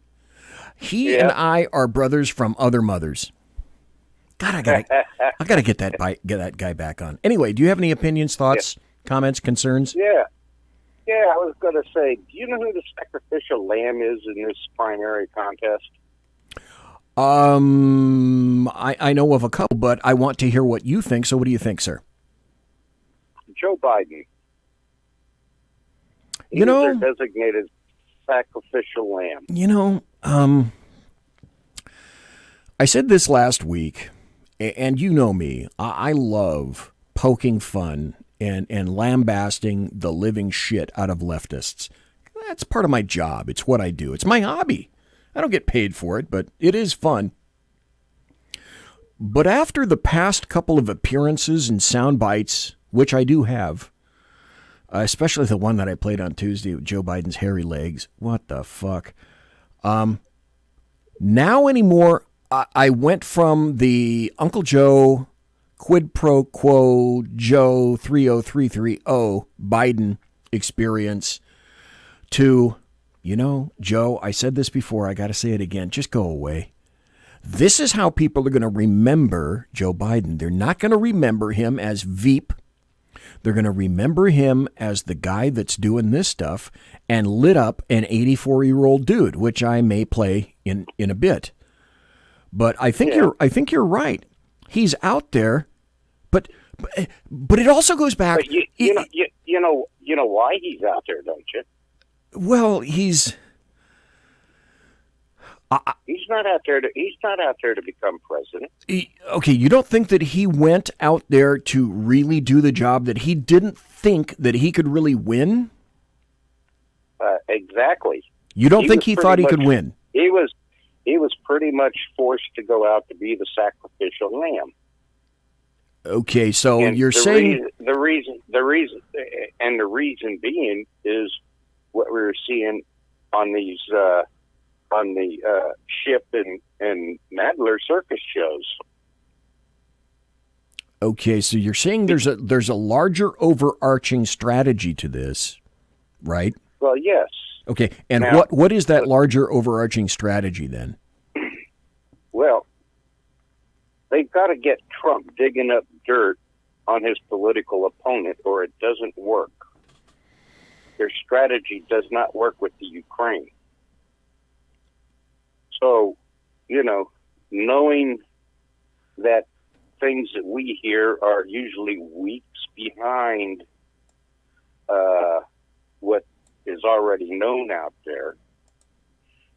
He and I are brothers from other mothers. God, I gotta get that guy back on. Anyway, do you have any opinions, thoughts, comments, concerns? Yeah, I was going to say, do you know who the sacrificial lamb is in this primary contest? I know of a couple, but I want to hear what you think. So what do you think, sir? Joe Biden. You know, their designated sacrificial lamb. You know, I said this last week, and you know me. I love poking fun and lambasting the living shit out of leftists. That's part of my job. It's what I do. It's my hobby. I don't get paid for it, but it is fun. But after the past couple of appearances and sound bites, which I do have, especially the one that I played on Tuesday with Joe Biden's hairy legs, what the fuck? Now anymore, I went from the Uncle Joe quid pro quo Joe 30330 Biden experience to, you know, Joe, I said this before, I got to say it again, just go away. This is how people are going to remember Joe Biden. They're not going to remember him as Veep. They're going to remember him as the guy that's doing this stuff and lit up an 84-year-old dude, which I may play in a bit. But I think you're right. He's out there, but it also goes back. But you know why he's out there, don't you? Well, he's not out there to become president. Okay, you don't think that he went out there to really do the job, that he didn't think that he could really win? Exactly. You don't think he thought he could win? He was pretty much forced to go out to be the sacrificial lamb. Okay, so And you're saying the reason being is what we were seeing on these on the Ship and Nadler circus shows. Okay, so you're saying there's a larger overarching strategy to this, right? Well, yes. Okay, and Now, what is that larger overarching strategy then? Well, they've got to get Trump digging up dirt on his political opponent, or it doesn't work. Their strategy does not work with the Ukraine. So, knowing that things that we hear are usually weeks behind what is already known out there,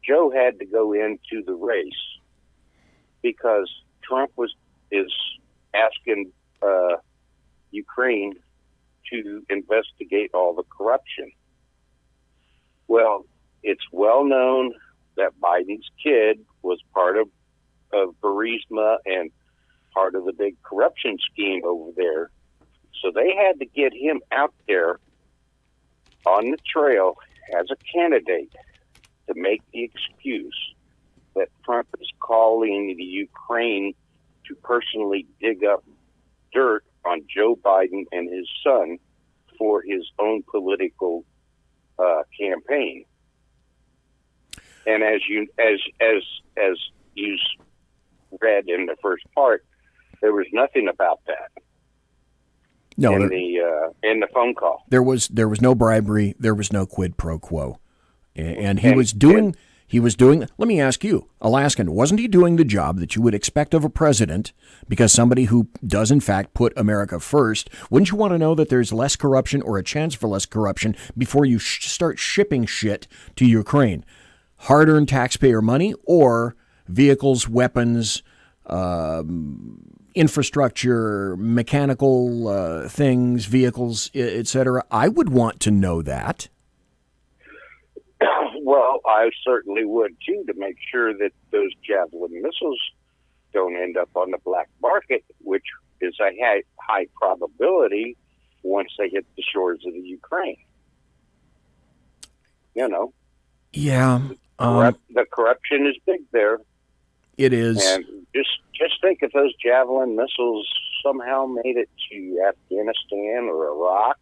Joe had to go into the race because Trump is asking Ukraine to investigate all the corruption. Well, it's well known that Biden's kid was part of Burisma and part of the big corruption scheme over there. So they had to get him out there on the trail as a candidate to make the excuse that Trump is calling the Ukraine to personally dig up dirt on Joe Biden and his son for his own political campaign. And as you read in the first part, there was nothing about that. No, in the phone call, there was no bribery, there was no quid pro quo, and he was doing. Let me ask you, Alaskan, wasn't he doing the job that you would expect of a president? Because somebody who does in fact put America first, wouldn't you want to know that there's less corruption or a chance for less corruption before you start shipping shit to Ukraine? Hard-earned taxpayer money or vehicles, weapons, infrastructure, mechanical things, vehicles, etc. I would want to know that. Well, I certainly would too, to make sure that those Javelin missiles don't end up on the black market, which is a high probability once they hit the shores of the Ukraine. Yeah. The corruption is big there. It is. And just think if those Javelin missiles somehow made it to Afghanistan or Iraq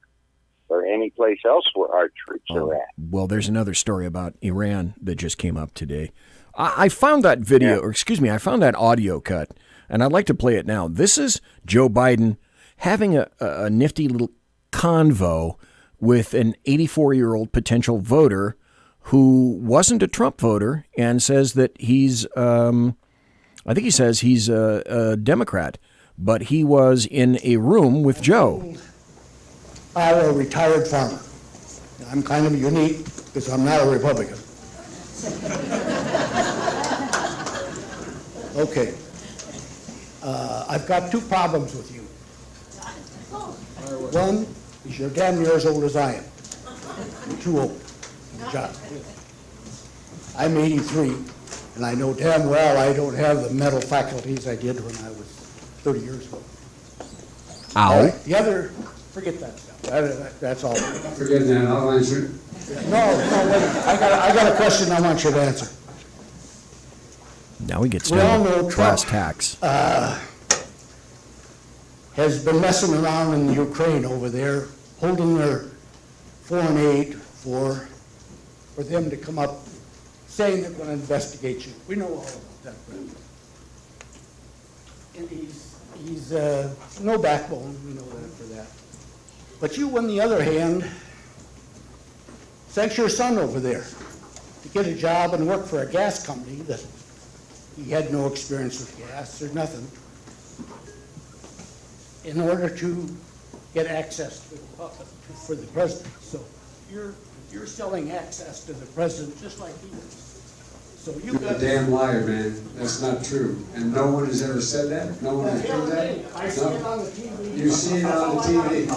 or any place else where our troops are at. Well, there's another story about Iran that just came up today. I found that video, or excuse me, I found that audio cut, and I'd like to play it now. This is Joe Biden having a nifty little convo with an 84-year-old potential voter who wasn't a Trump voter and says that he's, I think he says he's a Democrat, but he was in a room with Joe. I'm a retired farmer. I'm kind of unique because I'm not a Republican. Okay. I've got two problems with you. One is you're damn near as old as I am. You're too old for the job. I'm 83, and I know damn well I don't have the mental faculties I did when I was 30 years ago. Ow. All right, the other, forget that stuff. That's all. Forget that, I'll answer. No, wait. I got a question I want you to answer. Now he gets We all down know to brass Trump tacks. Has been messing around in the Ukraine over there, holding their foreign aid for them to come up, saying they're going to investigate you. We know all about that, President. And he's no backbone, we know that for that. But you, on the other hand, sent your son over there to get a job and work for a gas company that he had no experience with gas or nothing, in order to get access to the public, for the president. So you're selling access to the president just like he is. So You're a damn liar, man. That's not true. And no one has ever said that? No one has proved that? I see it on the TV. You see it on the TV.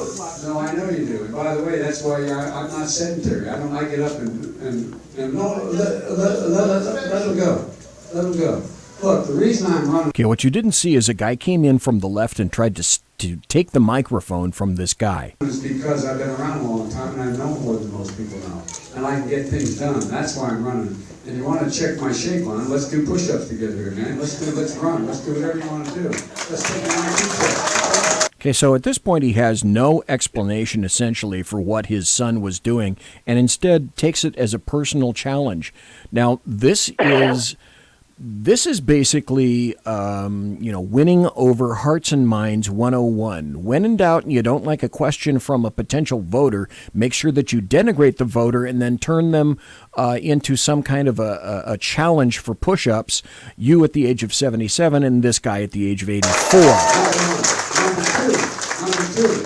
No, I know you do. And by the way, that's why I'm not sedentary. I get up and no, let him go. Let him go. Look, the reason I'm running... Okay, what you didn't see is a guy came in from the left and tried to take the microphone from this guy. Is because I've been around a long time and I know more than most people know. And I can get things done. That's why I'm running. And you want to check my shape line, let's do push-ups together here, man. Let's run. Let's do whatever you want to do. Let's take a nice. Okay, so at this point he has no explanation essentially for what his son was doing and instead takes it as a personal challenge. Now, this is basically, winning over hearts and minds 101. When in doubt and you don't like a question from a potential voter, make sure that you denigrate the voter and then turn them into some kind of a challenge for push-ups, you at the age of 77 and this guy at the age of 84. Number two,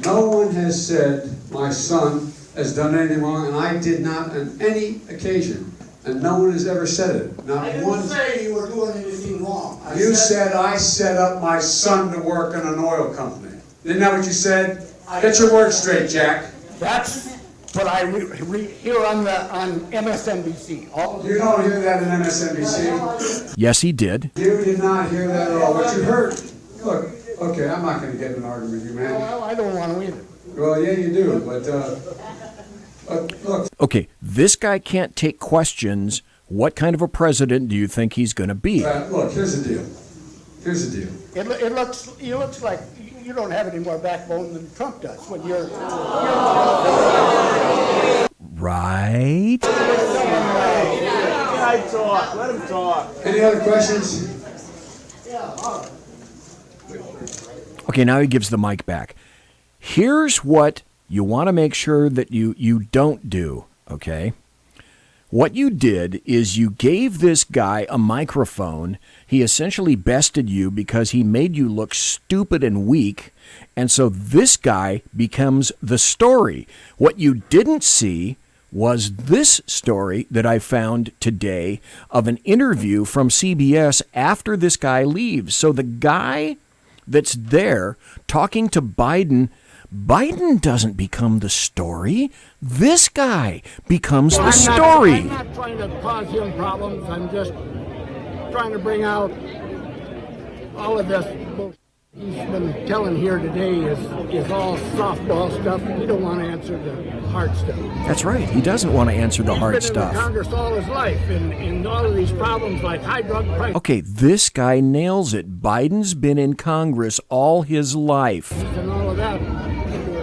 no one has said my son has done anything wrong, and I did not on any occasion. And no one has ever said it. Not I didn't say you were doing anything wrong. You said I set up my son to work in an oil company. Isn't that what you said? Get your words straight, Jack. That's what I hear on MSNBC. You don't hear that in MSNBC? Yes, he did. You did not hear that at all. What you heard? Look, okay, I'm not going to get in an argument with you, man. Well, I don't want to either. Well, yeah, you do, but look. Okay, this guy can't take questions. What kind of a president do you think he's going to be? Look, here's the deal. Here's the deal. It looks like you don't have any more backbone than Trump does when you're right. Let him talk. Let him talk. Any other questions? Yeah, all right. Okay, now he gives the mic back. Here's what you want to make sure that you don't do, okay? What you did is you gave this guy a microphone. He essentially bested you because he made you look stupid and weak. And so this guy becomes the story. What you didn't see was this story that I found today of an interview from CBS after this guy leaves. So the guy that's there talking to Biden doesn't become the story. This guy becomes the story. I'm not trying to cause him problems. I'm just trying to bring out all of this bullshit he's been telling here today is all softball stuff. We don't want to answer the hard stuff. That's right. He doesn't want to answer the hard stuff. He's been in Congress all his life, and all of these problems like high drug prices. Okay, this guy nails it. Biden's been in Congress all his life. And all of that.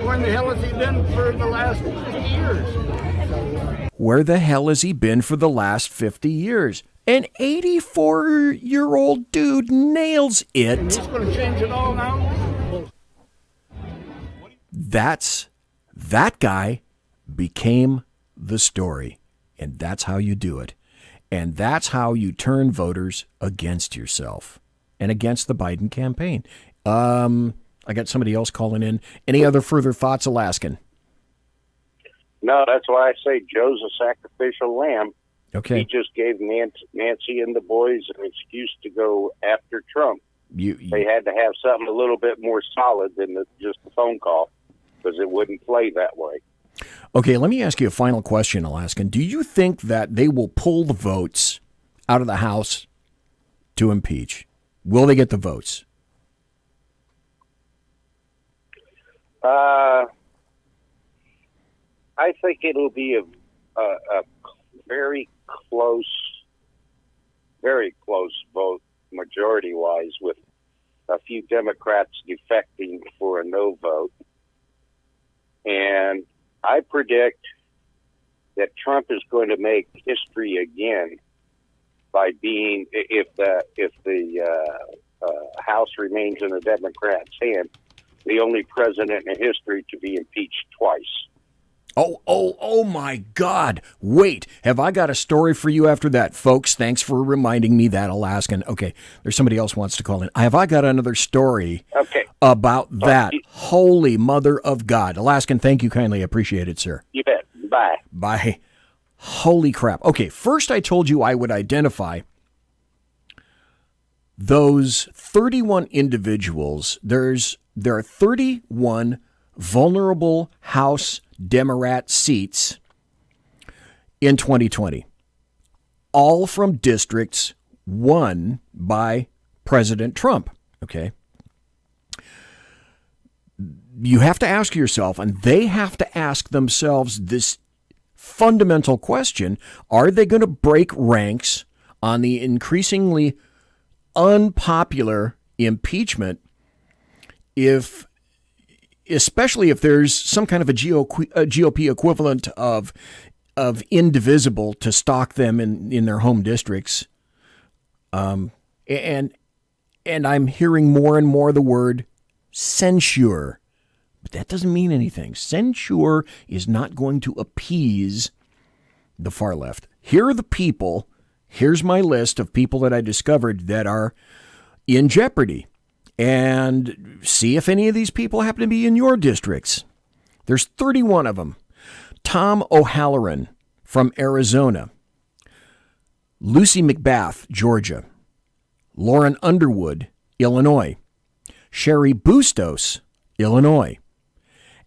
Where in the hell has he been for the last 50 years? Where the hell has he been for the last 50 years? An 84-year-old dude nails it. And he's going to change it all now? That guy became the story. And that's how you do it. And that's how you turn voters against yourself and against the Biden campaign. I got somebody else calling in. Any other further thoughts, Alaskan? No, that's why I say Joe's a sacrificial lamb. Okay. He just gave Nancy and the boys an excuse to go after Trump. They had to have something a little bit more solid than just the phone call, because it wouldn't play that way. Okay, let me ask you a final question, Alaskan. Do you think that they will pull the votes out of the House to impeach? Will they get the votes? I think it'll be a very close vote, majority-wise, with a few Democrats defecting for a no vote. And I predict that Trump is going to make history again by being, if the House remains in the Democrats' hand, the only president in history to be impeached twice. Oh my God. Wait, have I got a story for you after that? Folks, thanks for reminding me that, Alaskan. Okay, there's somebody else wants to call in. Have I got another story about that? Holy mother of God. Alaskan, thank you kindly. Appreciate it, sir. You bet. Bye. Bye. Holy crap. Okay, first I told you I would identify those 31 individuals. There are 31 vulnerable House Democrat seats in 2020, all from districts won by President Trump. Okay. You have to ask yourself, and they have to ask themselves this fundamental question: are they going to break ranks on the increasingly unpopular impeachment, especially if there's some kind of a GOP equivalent of indivisible to stalk them in their home districts? And I'm hearing more and more the word censure, but that doesn't mean anything. Censure is not going to appease the far left. Here are the people. Here's my list of people that I discovered that are in jeopardy. And see if any of these people happen to be in your districts. There's 31 of them. Tom O'Halloran from Arizona. Lucy McBath, Georgia. Lauren Underwood, Illinois. Sherry Bustos, Illinois.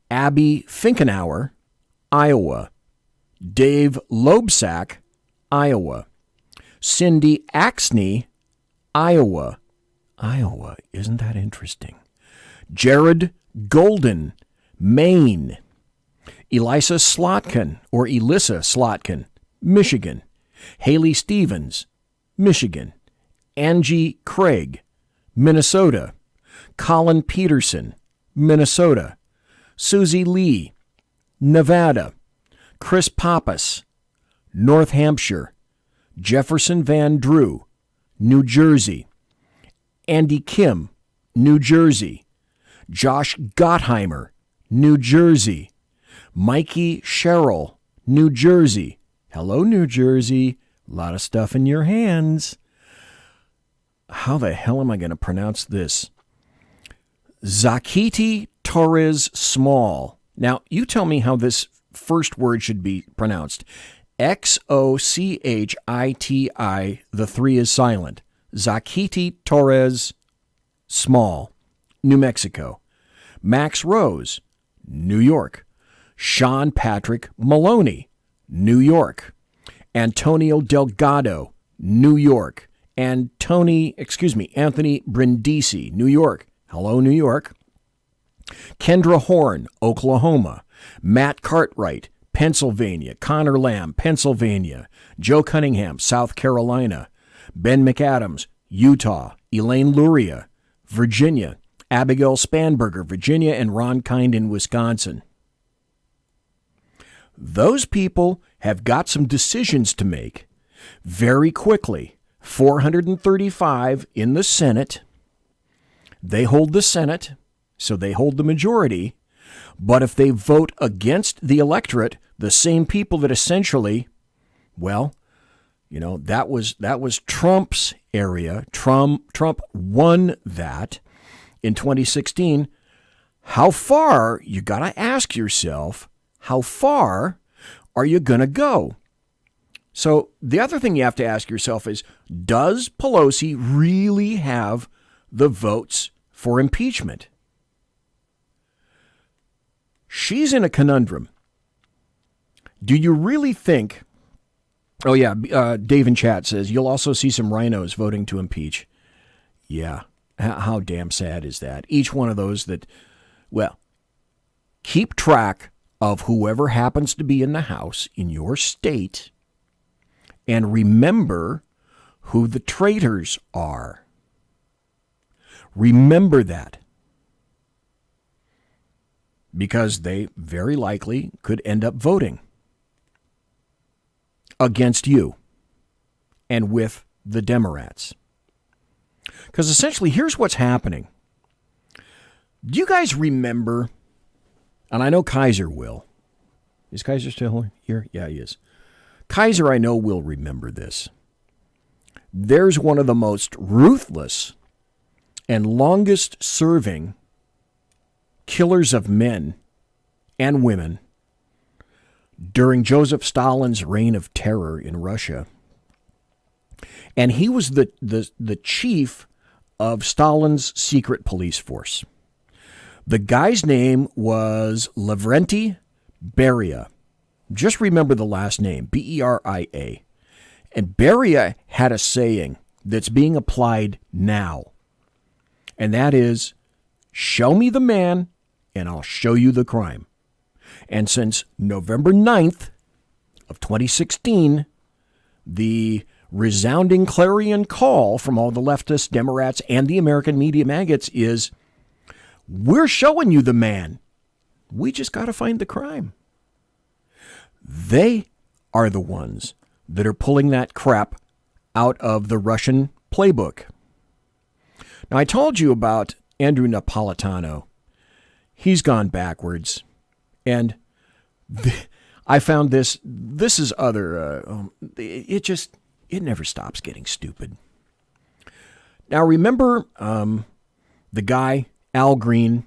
Abby Finkenauer, Iowa. Dave Loebsack, Iowa. Cindy Axney, Iowa. Iowa, isn't that interesting? Jared Golden, Maine. Elissa Slotkin, Michigan. Haley Stevens, Michigan. Angie Craig, Minnesota. Colin Peterson, Minnesota. Susie Lee, Nevada. Chris Pappas, North Hampshire. Jefferson Van Drew, New Jersey. Andy Kim, New Jersey. Josh Gottheimer, New Jersey. Mikey Sherrill, New Jersey. Hello, New Jersey. A lot of stuff in your hands. How the hell am I going to pronounce this? Zakiti Torres Small. Now, you tell me how this first word should be pronounced. Xochiti, the 3 is silent. Zakiti Torres Small, New Mexico. Max Rose, New York. Sean Patrick Maloney, New York. Antonio Delgado, New York. Anthony Brindisi, New York. Hello, New York. Kendra Horn, Oklahoma. Matt Cartwright, Pennsylvania. Connor Lamb, Pennsylvania. Joe Cunningham, South Carolina. Ben McAdams, Utah. Elaine Luria, Virginia. Abigail Spanberger, Virginia. And Ron Kind in Wisconsin. Those people have got some decisions to make very quickly. 435 in the Senate. They hold the Senate, so they hold the majority. But if they vote against the electorate, the same people that essentially, well, you know, that was Trump's area. Trump won that in 2016. how far, you got to ask yourself, how far are you going to go? So the other thing you have to ask yourself is, does Pelosi really have the votes for impeachment? She's in a conundrum. Do you really think... Oh, yeah, Dave in chat says, you'll also see some rhinos voting to impeach. Yeah, how damn sad is that? Each one of those that... Well, keep track of whoever happens to be in the House in your state and remember who the traitors are. Remember that. Because they very likely could end up voting against you and with the Democrats. Because essentially, here's what's happening. Do you guys remember, and I know Kaiser will. Is Kaiser still here? Yeah, he is. Kaiser, I know, will remember this. There's one of the most ruthless and longest serving killers of men and women during Joseph Stalin's reign of terror in Russia. And he was the chief of Stalin's secret police force. The guy's name was Lavrenti Beria. Just remember the last name, Beria. And Beria had a saying that's being applied now. And that is, show me the man and I'll show you the crime. And since November 9th of 2016, the resounding clarion call from all the leftist Democrats and the American media maggots is, we're showing you the man. We just got to find the crime. They are the ones that are pulling that crap out of the Russian playbook. Now, I told you about Andrew Napolitano. He's gone backwards. And I found this is other, it never stops getting stupid. Now, remember the guy, Al Green,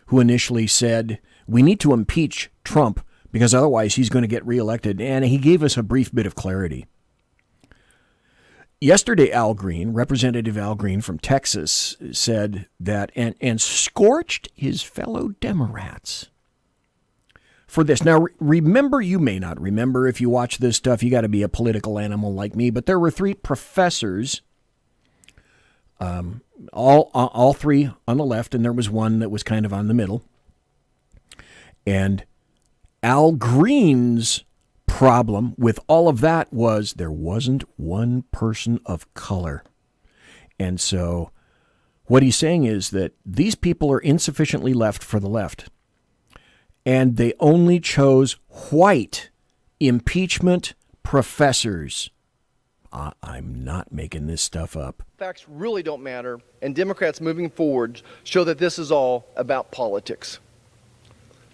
who initially said, we need to impeach Trump because otherwise he's going to get reelected. And he gave us a brief bit of clarity. Yesterday, Representative Al Green from Texas, said that and scorched his fellow Democrats for this. Now, remember, you may not remember, if you watch this stuff, you got to be a political animal like me, but there were 3 professors, all 3 on the left, and there was one that was kind of on the middle. And Al Green's problem with all of that was there wasn't one person of color. And so what he's saying is that these people are insufficiently left for the left. And they only chose white impeachment professors. I'm not making this stuff up. Facts really don't matter, and Democrats moving forward show that this is all about politics.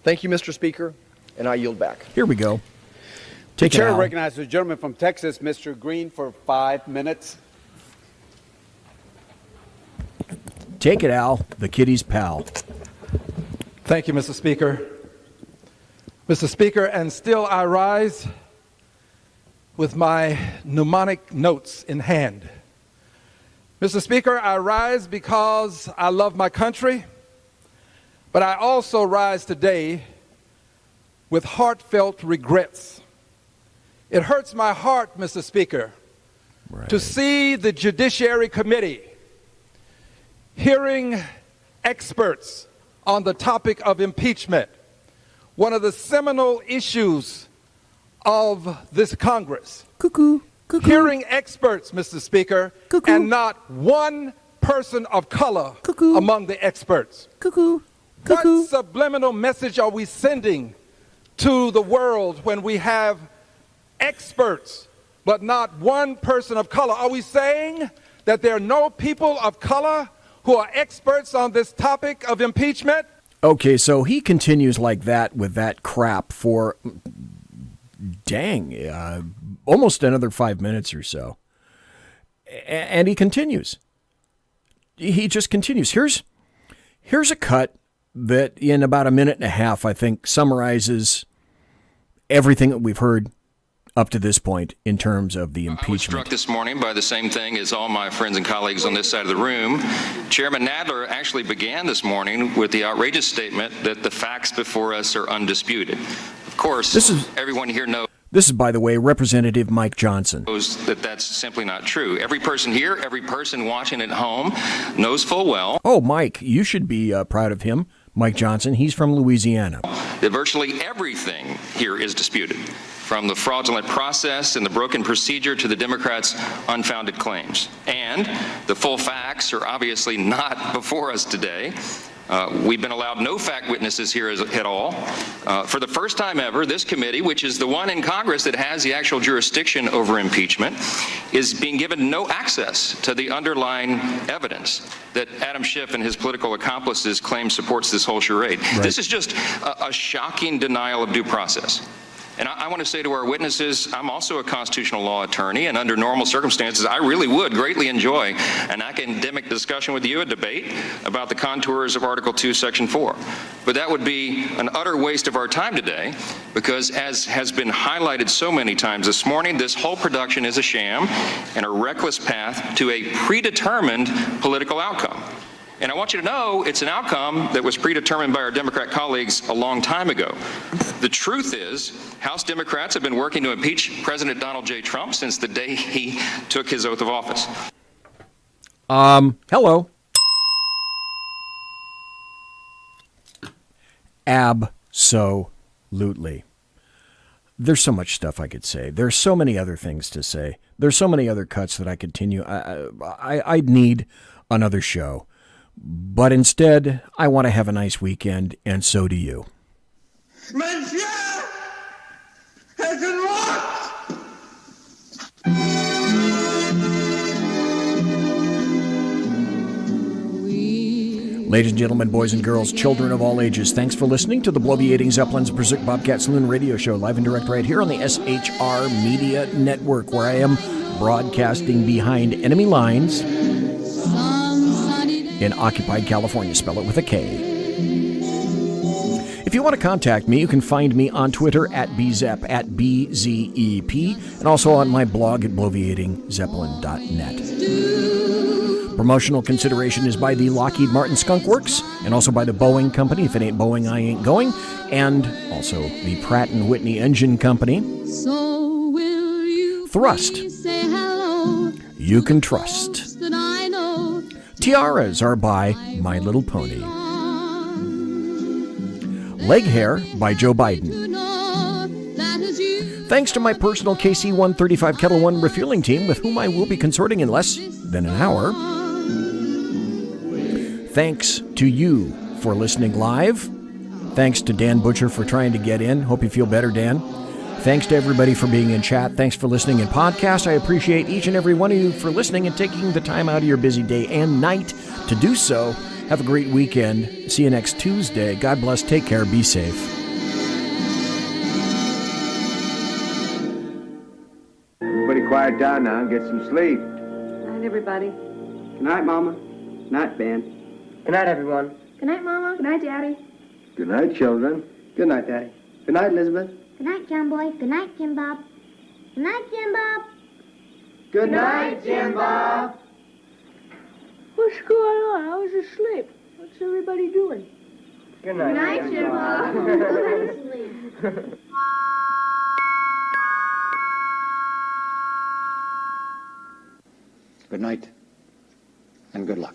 Thank you, Mr. Speaker, and I yield back. Here we go. The chair recognizes the gentleman from Texas, Mr. Green, for 5 minutes. Take it, Al, the kitty's pal. Thank you, Mr. Speaker. Mr. Speaker, and still I rise with my mnemonic notes in hand. Mr. Speaker, I rise because I love my country, but I also rise today with heartfelt regrets. It hurts my heart, Mr. Speaker, to see the Judiciary Committee hearing experts on the topic of impeachment, one of the seminal issues of this Congress. Cuckoo. Hearing experts, Mr. Speaker, and not one person of color among the experts. What subliminal message are we sending to the world when we have experts, but not one person of color? Are we saying that there are no people of color who are experts on this topic of impeachment? Okay, so he continues like that with that crap for, almost another 5 minutes or so. And he continues. He just continues. Here's a cut that in about a minute and a half, I think, summarizes everything that we've heard up to this point in terms of the impeachment. I was struck this morning by the same thing as all my friends and colleagues on this side of the room. Chairman Nadler actually began this morning with the outrageous statement that the facts before us are undisputed. Of course, everyone here knows. This is, by the way, Representative Mike Johnson. That that's simply not true. Every person here, every person watching at home knows full well. Oh, Mike, you should be proud of him. Mike Johnson, he's from Louisiana. That virtually everything here is disputed, from the fraudulent process and the broken procedure to the Democrats' unfounded claims. And the full facts are obviously not before us today. We've been allowed no fact witnesses here at all. For the first time ever, this committee, which is the one in Congress that has the actual jurisdiction over impeachment, is being given no access to the underlying evidence that Adam Schiff and his political accomplices claim supports this whole charade. Right. This is just a shocking denial of due process. And I want to say to our witnesses, I'm also a constitutional law attorney, and under normal circumstances, I really would greatly enjoy an academic discussion with you, a debate about the contours of Article 2, Section 4. But that would be an utter waste of our time today, because as has been highlighted so many times this morning, this whole production is a sham and a reckless path to a predetermined political outcome. And I want you to know it's an outcome that was predetermined by our Democrat colleagues a long time ago. The truth is, House Democrats have been working to impeach President Donald J. Trump since the day he took his oath of office. Hello. Absolutely. There's so much stuff I could say. There's so many other things to say. There's so many other cuts that I continue. I'd need another show. But instead, I want to have a nice weekend, and so do you. Monsieur has been locked! Ladies and gentlemen, boys and girls, children of all ages, thanks for listening to the Bloviating Zeppelin's Berserk Bobcat Saloon radio show, live and direct right here on the SHR Media Network, where I am broadcasting behind enemy lines in occupied California. Spell it with a K. If you want to contact me, you can find me on Twitter at BZEP, at BZEP, and also on my blog at bloviatingzeppelin.net. Promotional consideration is by the Lockheed Martin Skunk Works, and also by the Boeing Company, if it ain't Boeing, I ain't going, and also the Pratt & Whitney Engine Company. Thrust. You can trust. Tiaras are by My Little Pony. Leg Hair by Joe Biden. Thanks to my personal KC-135 Kettle One refueling team, with whom I will be consorting in less than an hour. Thanks to you for listening live. Thanks to Dan Butcher for trying to get in. Hope you feel better, Dan. Thanks to everybody for being in chat. Thanks for listening in podcast. I appreciate each and every one of you for listening and taking the time out of your busy day and night to do so. Have a great weekend. See you next Tuesday. God bless. Take care. Be safe. Everybody quiet down now and get some sleep. Good night, everybody. Good night, Mama. Good night, Ben. Good night, everyone. Good night, Mama. Good night, Daddy. Good night, children. Good night, Daddy. Good night, Elizabeth. Good night, John Boy. Good night, Jim Bob. Good night, Jim Bob. Good night, Jim Bob. What's going on? I was asleep. What's everybody doing? Good night, Good night, Jim Bob. Go to sleep. Good night, and good luck.